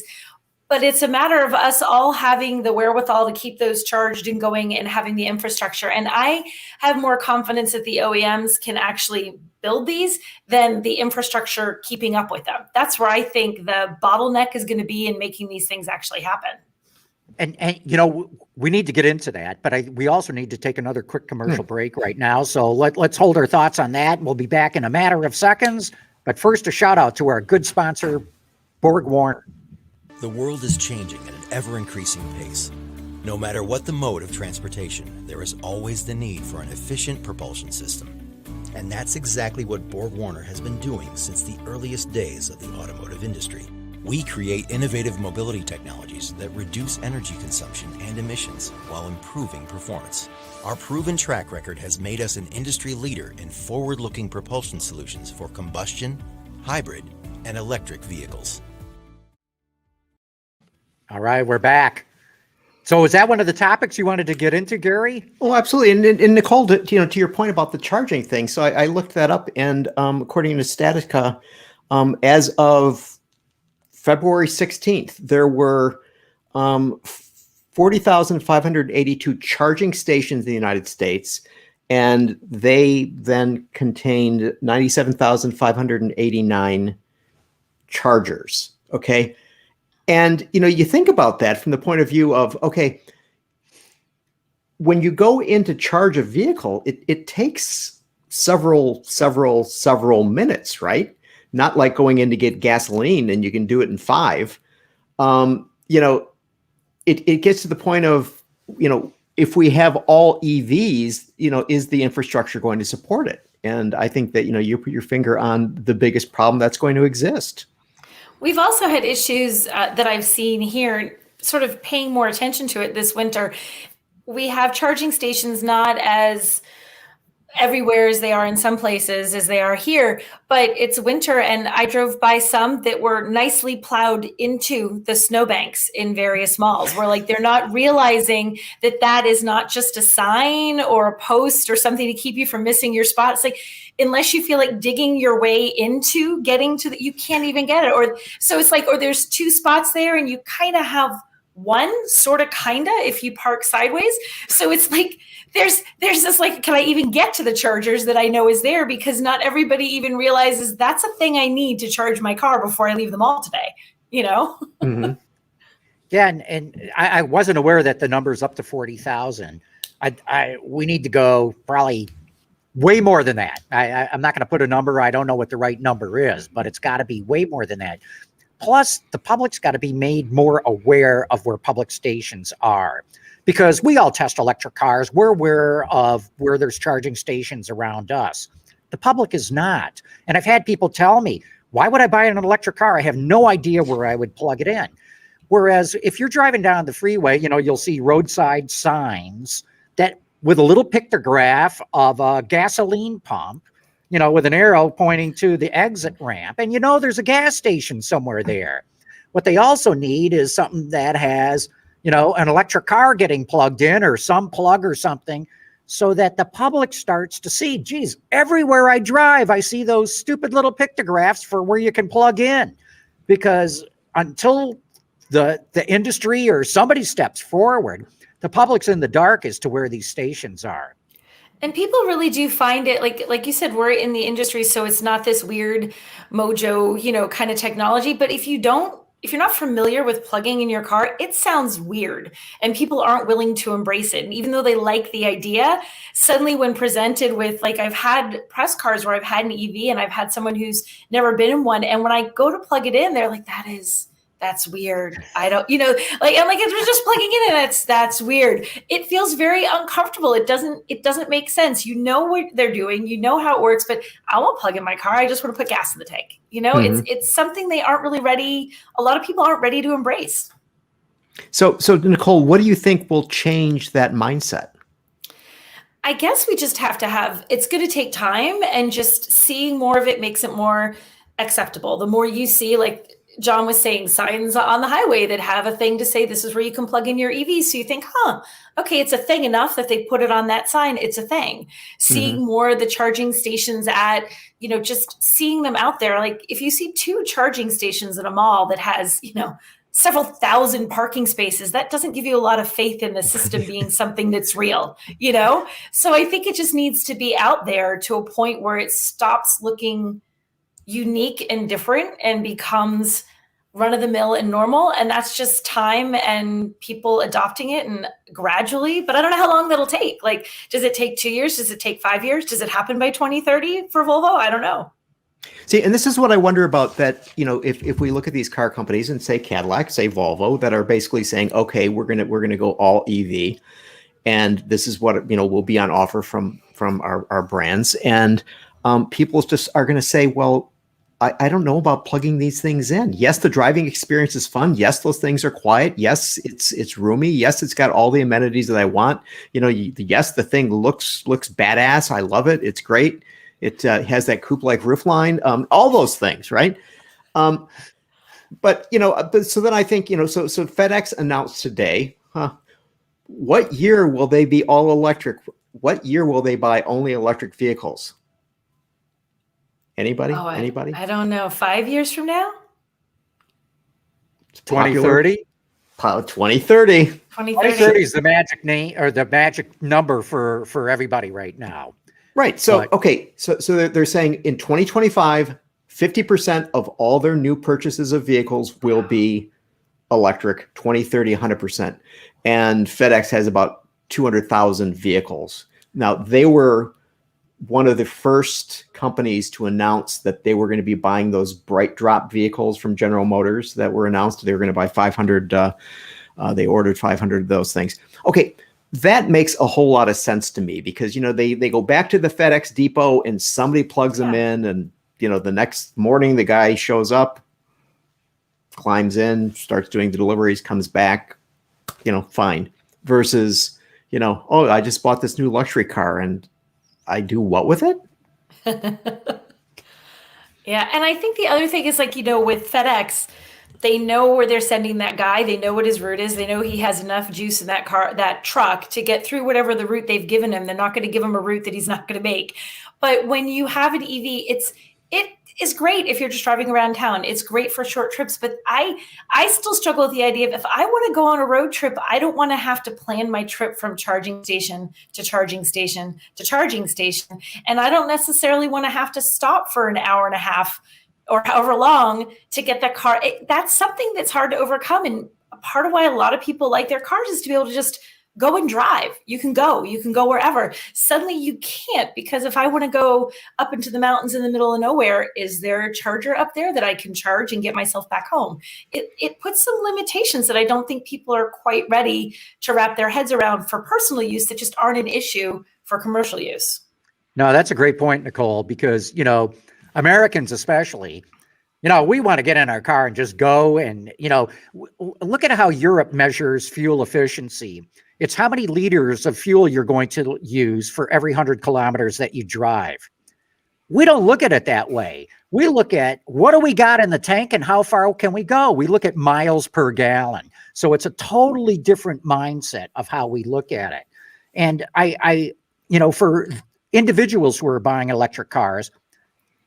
But it's a matter of us all having the wherewithal to keep those charged and going and having the infrastructure. And I have more confidence that the OEMs can actually build these than the infrastructure keeping up with them. That's where I think the bottleneck is going to be in making these things actually happen. And we need to get into that, but we also need to take another quick commercial break right now. So let's hold our thoughts on that. We'll be back in a matter of seconds. But first, a shout out to our good sponsor, BorgWarner. The world is changing at an ever-increasing pace. No matter what the mode of transportation, there is always the need for an efficient propulsion system. And that's exactly what BorgWarner has been doing since the earliest days of the automotive industry. We create innovative mobility technologies that reduce energy consumption and emissions while improving performance. Our proven track record has made us an industry leader in forward-looking propulsion solutions for combustion, hybrid, and electric vehicles. All right, we're back. So is that one of the topics you wanted to get into, Gary? Oh, absolutely. And Nicole, to your point about the charging thing, so I looked that up, and according to Statica, as of February 16th, there were 40,582 charging stations in the United States, and they then contained 97,589 chargers. Okay. And, you think about that from the point of view of, okay, when you go in to charge a vehicle, it takes several minutes, right? Not like going in to get gasoline and you can do it in 5. It gets to the point of, if we have all EVs, is the infrastructure going to support it? And I think that, you put your finger on the biggest problem that's going to exist. We've also had issues that I've seen here, sort of paying more attention to it this winter. We have charging stations not as everywhere as they are in some places as they are here, but it's winter and I drove by some that were nicely plowed into the snowbanks in various malls, where like they're not realizing that is not just a sign or a post or something to keep you from missing your spot. It's like, unless you feel like digging your way into getting to you can't even get it. Or so it's like, or there's 2 spots there and you kind of have one sort of if you park sideways. So it's like there's this like, can I even get to the chargers that I know is there? Because not everybody even realizes that's a thing I need to charge my car before I leave the mall today, Mm-hmm. Yeah, and I wasn't aware that the number's up to 40,000. We need to go probably way more than that. I'm not going to put a number. I don't know what the right number is, but it's got to be way more than that. Plus, the public's got to be made more aware of where public stations are, because we all test electric cars. We're aware of where there's charging stations around us. The public is not. And I've had people tell me, why would I buy an electric car? I have no idea where I would plug it in. Whereas if you're driving down the freeway, you'll see roadside signs that with a little pictograph of a gasoline pump, with an arrow pointing to the exit ramp. And there's a gas station somewhere there. What they also need is something that has, an electric car getting plugged in or some plug or something, so that the public starts to see, geez, everywhere I drive, I see those stupid little pictographs for where you can plug in. Because until the industry or somebody steps forward, the public's in the dark as to where these stations are. And people really do find it, like you said, we're in the industry, so it's not this weird mojo, kind of technology. But if you're not familiar with plugging in your car, it sounds weird and people aren't willing to embrace it. And even though they like the idea, suddenly when presented with, like, I've had press cars where I've had an EV and I've had someone who's never been in one. And when I go to plug it in, they're like, that's weird. I don't, I'm like, it's just plugging in and that's weird. It feels very uncomfortable. It doesn't make sense. You know what they're doing, how it works, but I won't plug in my car. I just want to put gas in the tank. Mm-hmm. It's something they aren't really ready. A lot of people aren't ready to embrace. So Nicole, what do you think will change that mindset? I guess we just have to it's going to take time, and just seeing more of it makes it more acceptable. The more you see, like John was saying, signs on the highway that have a thing to say, this is where you can plug in your EV. So you think, okay, it's a thing enough that they put it on that sign. It's a thing. Seeing more of the charging stations just seeing them out there. Like if you see 2 charging stations at a mall that has, several thousand parking spaces, that doesn't give you a lot of faith in the system being something that's real, you know? So I think it just needs to be out there to a point where it stops looking unique and different and becomes run of the mill and normal. And that's just time and people adopting it and gradually, but I don't know how long that'll take. Like, does it take 2 years? Does it take 5 years? Does it happen by 2030 for Volvo? I don't know. See, and this is what I wonder about that, you know, if we look at these car companies and say Cadillac, say Volvo, that are basically saying, okay, we're gonna go all EV, and this is what, you know, will be on offer from our brands. And people just are gonna say, well, I don't know about plugging these things in. Yes, the driving experience is fun. Yes, those things are quiet. Yes, it's roomy. Yes, it's got all the amenities that I want. You know, yes, the thing looks badass. I love it. It's great. It has that coupe-like roof line, all those things, right? But, you know, so then I think, you know, so FedEx announced today, what year will they be all electric? What year will they buy only electric vehicles? Anybody? Anybody? I don't know. 5 years from now? 2030? 2030. 2030 is the magic name or the magic number for everybody right now. Right. So, okay. So they're saying in 2025, 50% of all their new purchases of vehicles will be electric, 2030, 100%. And FedEx has about 200,000 vehicles. Now, they were one of the first companies to announce that they were going to be buying those bright drop vehicles from General Motors that were announced. They were going to buy 500. They ordered 500 of those things. Okay. That makes a whole lot of sense to me because, you know, they go back to the FedEx depot and somebody plugs them in, and, you know, the next morning the guy shows up, climbs in, starts doing the deliveries, comes back, you know, fine. Versus, you know, oh, I just bought this new luxury car and I do what with it? Yeah. And I think the other thing is, like, you know, with FedEx, they know where they're sending that guy. They know what his route is. They know he has enough juice in that car, that truck, to get through whatever the route they've given him. They're not going to give him a route that he's not going to make. But when you have an EV, it is great if you're just driving around town. It's great for short trips. But I still struggle with the idea of, if I want to go on a road trip, I don't want to have to plan my trip from charging station to charging station to charging station. And I don't necessarily want to have to stop for an hour and a half or however long to get that car. That's something that's hard to overcome. And part of why a lot of people like their cars is to be able to just go and drive. You can go wherever. Suddenly you can't, because if I want to go up into the mountains in the middle of nowhere, is there a charger up there that I can charge and get myself back home? It puts some limitations that I don't think people are quite ready to wrap their heads around for personal use that just aren't an issue for commercial use. No, that's a great point, Nicole, because, you know, Americans especially, you know, we want to get in our car and just go. And, you know, look at how Europe measures fuel efficiency. It's how many liters of fuel you're going to use for every 100 kilometers that you drive. We don't look at it that way. We look at what do we got in the tank and how far can we go? We look at miles per gallon. So it's a totally different mindset of how we look at it. And I you know, for individuals who are buying electric cars,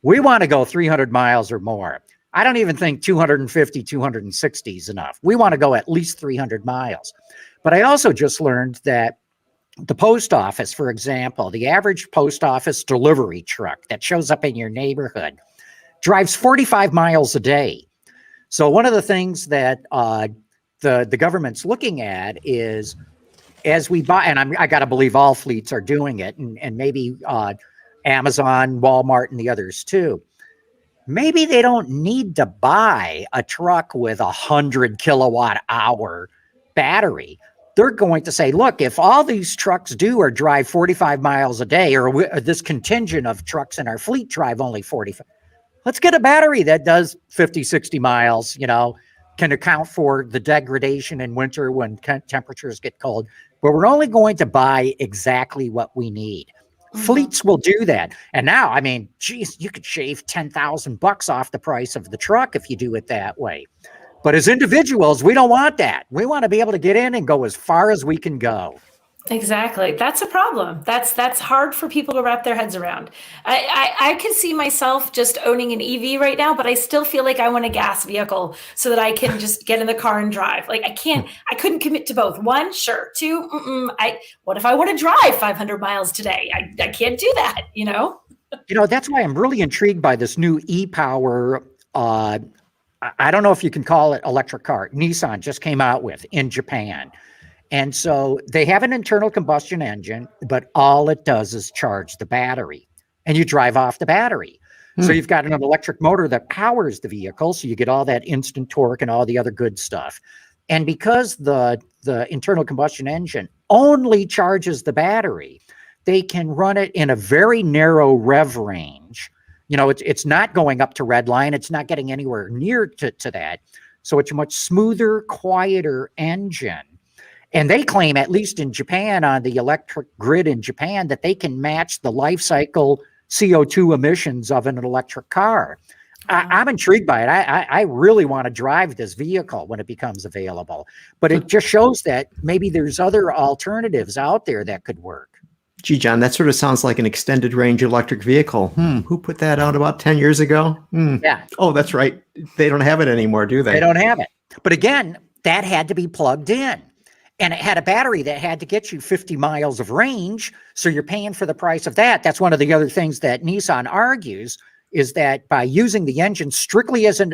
we want to go 300 miles or more. I don't even think 250, 260 is enough. We want to go at least 300 miles. But I also just learned that the post office, for example, the average post office delivery truck that shows up in your neighborhood drives 45 miles a day. So one of the things that the government's looking at is, as we buy, and I got to believe all fleets are doing it, and maybe Amazon, Walmart, and the others too. Maybe they don't need to buy a truck with 100 kilowatt hour battery. They're going to say, look, if all these trucks do or drive 45 miles a day, or this contingent of trucks in our fleet drive only 45, let's get a battery that does 50, 60 miles, you know, can account for the degradation in winter when temperatures get cold. But we're only going to buy exactly what we need. Fleets will do that. And now, I mean, geez, you could shave $10,000 off the price of the truck if you do it that way. But as individuals, we don't want that. We want to be able to get in and go as far as we can go. Exactly. That's a problem. That's hard for people to wrap their heads around. I could see myself just owning an EV right now, but I still feel like I want a gas vehicle so that I can just get in the car and drive. Like I couldn't commit to both. One, sure. Two, what if I want to drive 500 miles today? I can't do that, you know? That's why I'm really intrigued by this new e-Power. I don't know if you can call it electric car. Nissan just came out with in Japan. And so they have an internal combustion engine, but all it does is charge the battery and you drive off the battery. So you've got an electric motor that powers the vehicle. So you get all that instant torque and all the other good stuff. And because the internal combustion engine only charges the battery, they can run it in a very narrow rev range. It's not going up to red line. It's not getting anywhere near to that. So it's a much smoother, quieter engine. And they claim, at least in Japan, on the electric grid in Japan, that they can match the life cycle CO2 emissions of an electric car. I'm intrigued by it. I really want to drive this vehicle when it becomes available. But it just shows that maybe there's other alternatives out there that could work. Gee, John, that sort of sounds like an extended range electric vehicle. Who put that out about 10 years ago? Yeah. Oh, that's right. They don't have it anymore, do they? They don't have it. But again, that had to be plugged in. And it had a battery that had to get you 50 miles of range. So you're paying for the price of that. That's one of the other things that Nissan argues, is that by using the engine strictly as an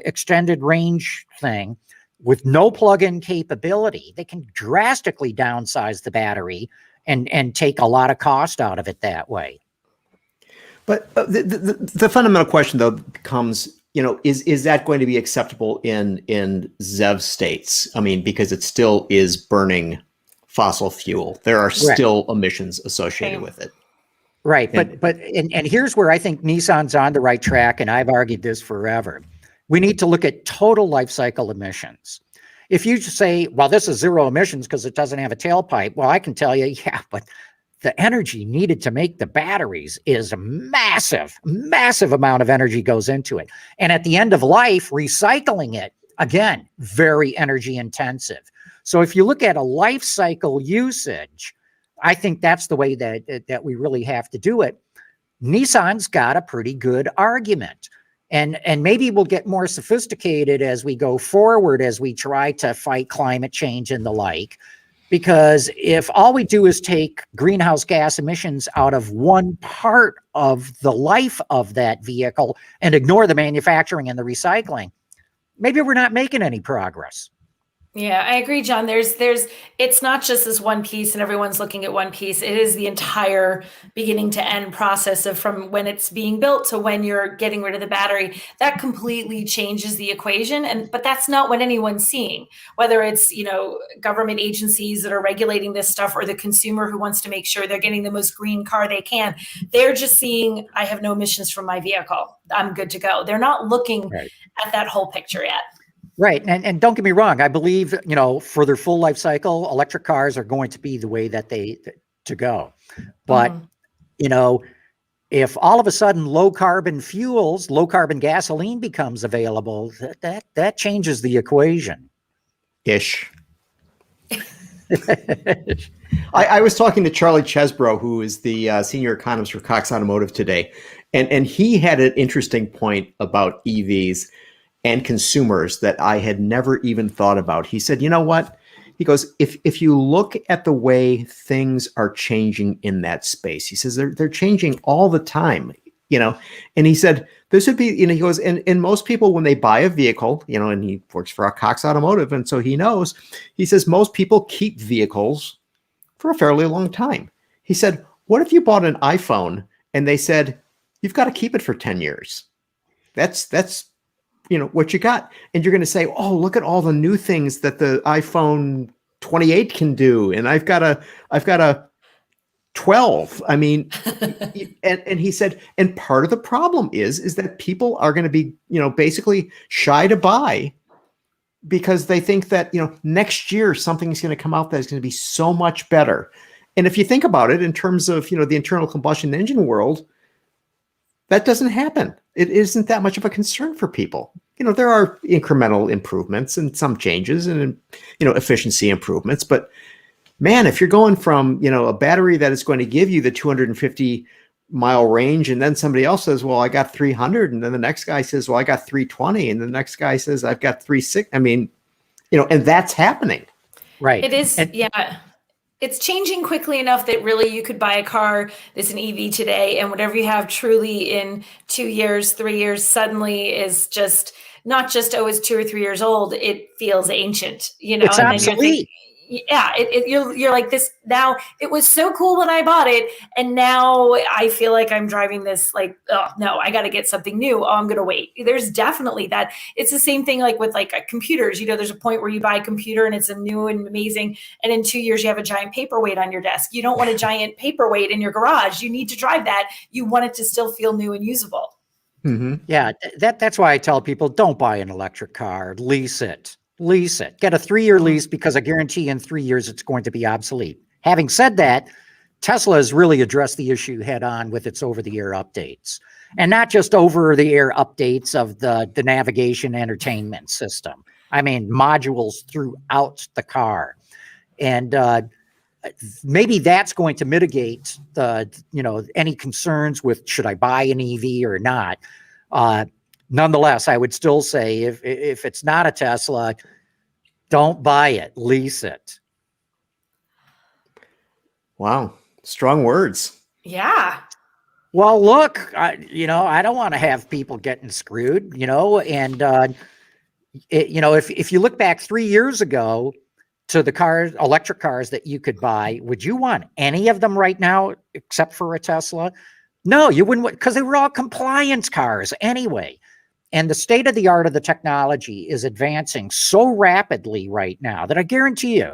extended range thing with no plug-in capability, they can drastically downsize the battery and take a lot of cost out of it that way. But the fundamental question, though, becomes, is that going to be acceptable in ZEV states? I mean, because it still is burning fossil fuel. There are still emissions associated with it. Right. But here's where I think Nissan's on the right track, and I've argued this forever. We need to look at total life cycle emissions. If you say, well, this is zero emissions because it doesn't have a tailpipe, well, I can tell you, yeah, but the energy needed to make the batteries is a massive amount of energy goes into it. And at the end of life, recycling it, again, very energy intensive. So if you look at a life cycle usage, I think that's the way that we really have to do it. Nissan's got a pretty good argument. And maybe we'll get more sophisticated as we go forward, as we try to fight climate change and the like. Because if all we do is take greenhouse gas emissions out of one part of the life of that vehicle and ignore the manufacturing and the recycling, maybe we're not making any progress. Yeah, I agree, John. It's not just this one piece and everyone's looking at one piece. It is the entire beginning to end process of from when it's being built to when you're getting rid of the battery. That completely changes the equation. But that's not what anyone's seeing, whether it's, government agencies that are regulating this stuff or the consumer who wants to make sure they're getting the most green car they can. They're just seeing, I have no emissions from my vehicle. I'm good to go. They're not looking at that whole picture yet. Right. And don't get me wrong. I believe, for their full life cycle, electric cars are going to be the way that to go. But, if all of a sudden low carbon gasoline becomes available, that changes the equation. Ish. I was talking to Charlie Chesbrough, who is the senior economist for Cox Automotive today. And he had an interesting point about EVs and consumers that I had never even thought about. He said, you know what? He goes, if you look at the way things are changing in that space, he says they're changing all the time, and he said, this would be, he goes, and most people, when they buy a vehicle, and he works for Cox Automotive, and so he knows, he says, most people keep vehicles for a fairly long time. He said, what if you bought an iPhone and they said, you've got to keep it for 10 years? That's what you got. And you're going to say, oh, look at all the new things that the iPhone 28 can do. And I've got a 12. I mean, and he said, and part of the problem is that people are going to be, basically shy to buy because they think that, next year something's going to come out that's going to be so much better. And if you think about it in terms of, the internal combustion engine world, that doesn't happen. It isn't that much of a concern for people. There are incremental improvements and some changes and, efficiency improvements, but man, if you're going from, a battery that is going to give you the 250-mile range, and then somebody else says, well, I got 300, and then the next guy says, well, I got 320, and the next guy says, I've got 360. I mean, and that's happening. Right. It is, yeah. It's changing quickly enough that really you could buy a car that's an EV today, and whatever you have truly in 2 years, 3 years, suddenly is just not just, oh, it's 2 or 3 years old. It feels ancient, It's and obsolete. then you're thinking, yeah, you're like this now. It was so cool when I bought it, and now I feel like I'm driving this like, oh no, I got to get something new. Oh, I'm gonna wait. There's definitely that. It's the same thing like with like computers. There's a point where you buy a computer and it's a new and amazing, and in 2 years you have a giant paperweight on your desk. You don't want a giant paperweight in your garage. You need to drive that. You want it to still feel new and usable. Mm-hmm. Yeah, that's why I tell people, don't buy an electric car, lease it. Lease it. Get a 3-year lease, because I guarantee in 3 years it's going to be obsolete. Having said that, Tesla has really addressed the issue head on with its over-the-air updates, and not just over-the-air updates of the navigation entertainment system. I mean, modules throughout the car. And maybe that's going to mitigate any concerns with should I buy an EV or not. Nonetheless, I would still say if it's not a Tesla, don't buy it, lease it. Wow. Strong words. Yeah. Well, look, I don't want to have people getting screwed, and if you look back 3 years ago to the electric cars that you could buy, would you want any of them right now except for a Tesla? No, you wouldn't, because they were all compliance cars anyway. And the state of the art of the technology is advancing so rapidly right now that I guarantee you,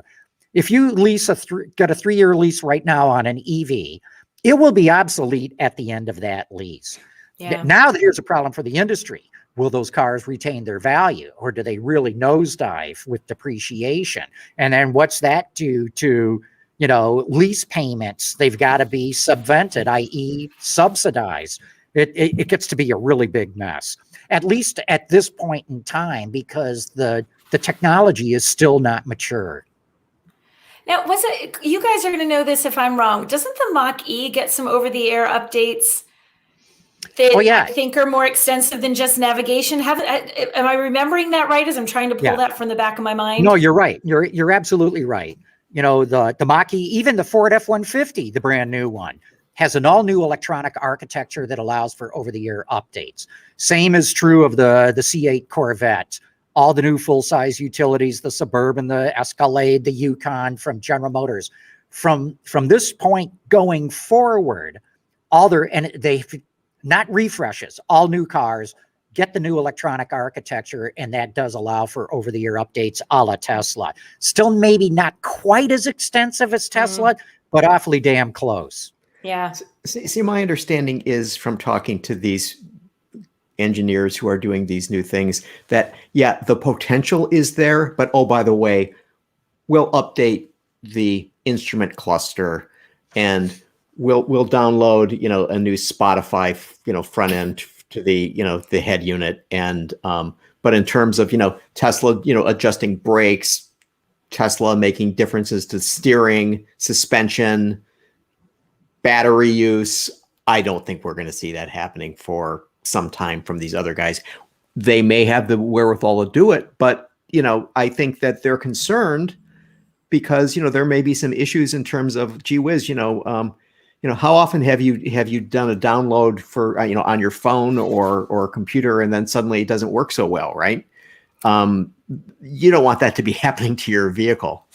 if you get a 3-year lease right now on an EV, it will be obsolete at the end of that lease. Yeah. Now here's a problem for the industry. Will those cars retain their value, or do they really nosedive with depreciation? And then what's that do to, lease payments? They've got to be subvented, i.e. subsidized. It gets to be a really big mess, at least at this point in time, because the technology is still not mature. Now, you guys are going to know this if I'm wrong. Doesn't the Mach-E get some over-the-air updates that I think are more extensive than just navigation? Am I remembering that right as I'm trying to pull that from the back of my mind? No, you're right. You're absolutely right. The Mach-E, even the Ford F-150, the brand new one, has an all-new electronic architecture that allows for over-the-air updates. Same is true of the C8 Corvette, all the new full-size utilities, the Suburban, the Escalade, the Yukon from General Motors. From this point going forward, they've not refreshes, all new cars get the new electronic architecture, and that does allow for over-the-air updates a la Tesla. Still maybe not quite as extensive as Tesla, but awfully damn close. Yeah. See, my understanding is from talking to these engineers who are doing these new things that, yeah, the potential is there, but oh, by the way, we'll update the instrument cluster and we'll download, a new Spotify, front end to the, the head unit. And, but in terms of, Tesla, adjusting brakes, Tesla making differences to steering, suspension, battery use, I don't think we're going to see that happening for some time from these other guys. They may have the wherewithal to do it, but I think that they're concerned because there may be some issues in terms of, gee whiz, how often have you done a download for on your phone or computer, and then suddenly it doesn't work so well, right? You don't want that to be happening to your vehicle.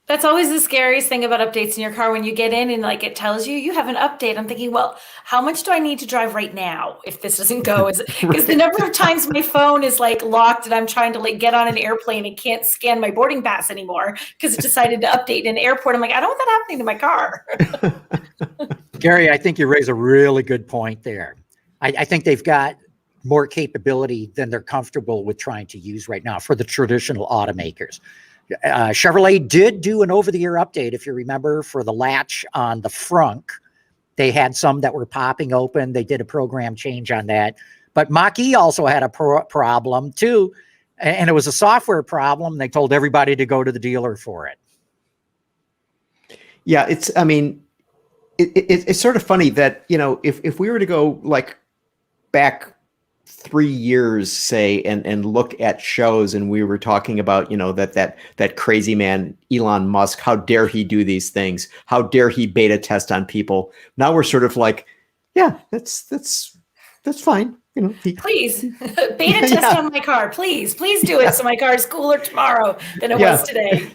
That's always the scariest thing about updates in your car when you get in and like it tells you have an update. I'm thinking, well, how much do I need to drive right now if this doesn't go? Because the number of times my phone is like locked and I'm trying to like get on an airplane and can't scan my boarding pass anymore because it decided to update in an airport. I'm like, I don't want that happening to my car. Gary, I think you raise a really good point there. I think they've got more capability than they're comfortable with trying to use right now for the traditional automakers. Chevrolet did do an over-the-air update, if you remember, for the latch on the frunk. They had some that were popping open. They did a program change on that. But Mach-E also had a problem too, and it was a software problem. They told everybody to go to the dealer for it. Yeah, I mean, it's sort of funny that, if we were to go like back 3 years, say, and look at shows, and we were talking about, that crazy man, Elon Musk, how dare he do these things? How dare he beta test on people? Now we're sort of like, yeah, that's fine. Please beta test on my car. Please do it so my car is cooler tomorrow than it was today.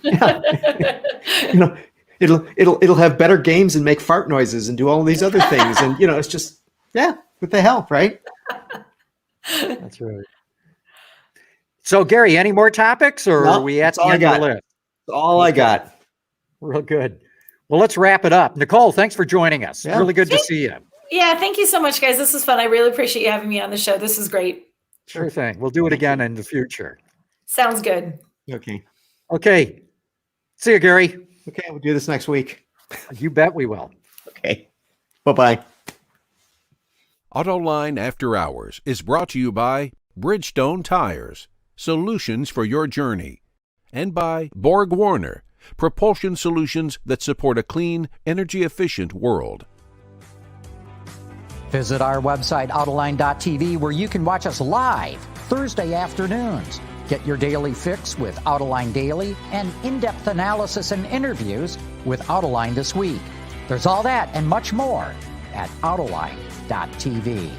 It'll have better games and make fart noises and do all these other things. And, it's just, what the hell, right? That's right. So, Gary, any more topics, or are we at the end of the list? That's all I got. Real good. Well, let's wrap it up. Nicole, thanks for joining us. Yeah. Really good to see you. Yeah, thank you so much, guys. This is fun. I really appreciate you having me on the show. This is great. Sure thing. We'll do it again in the future. Sounds good. Okay. See you, Gary. Okay, we'll do this next week. You bet we will. Okay. Bye-bye. Autoline After Hours is brought to you by Bridgestone Tires, solutions for your journey, and by Borg Warner, propulsion solutions that support a clean, energy-efficient world. Visit our website, Autoline.tv, where you can watch us live Thursday afternoons. Get your daily fix with Autoline Daily and in-depth analysis and interviews with Autoline This Week. There's all that and much more at Autoline.tv.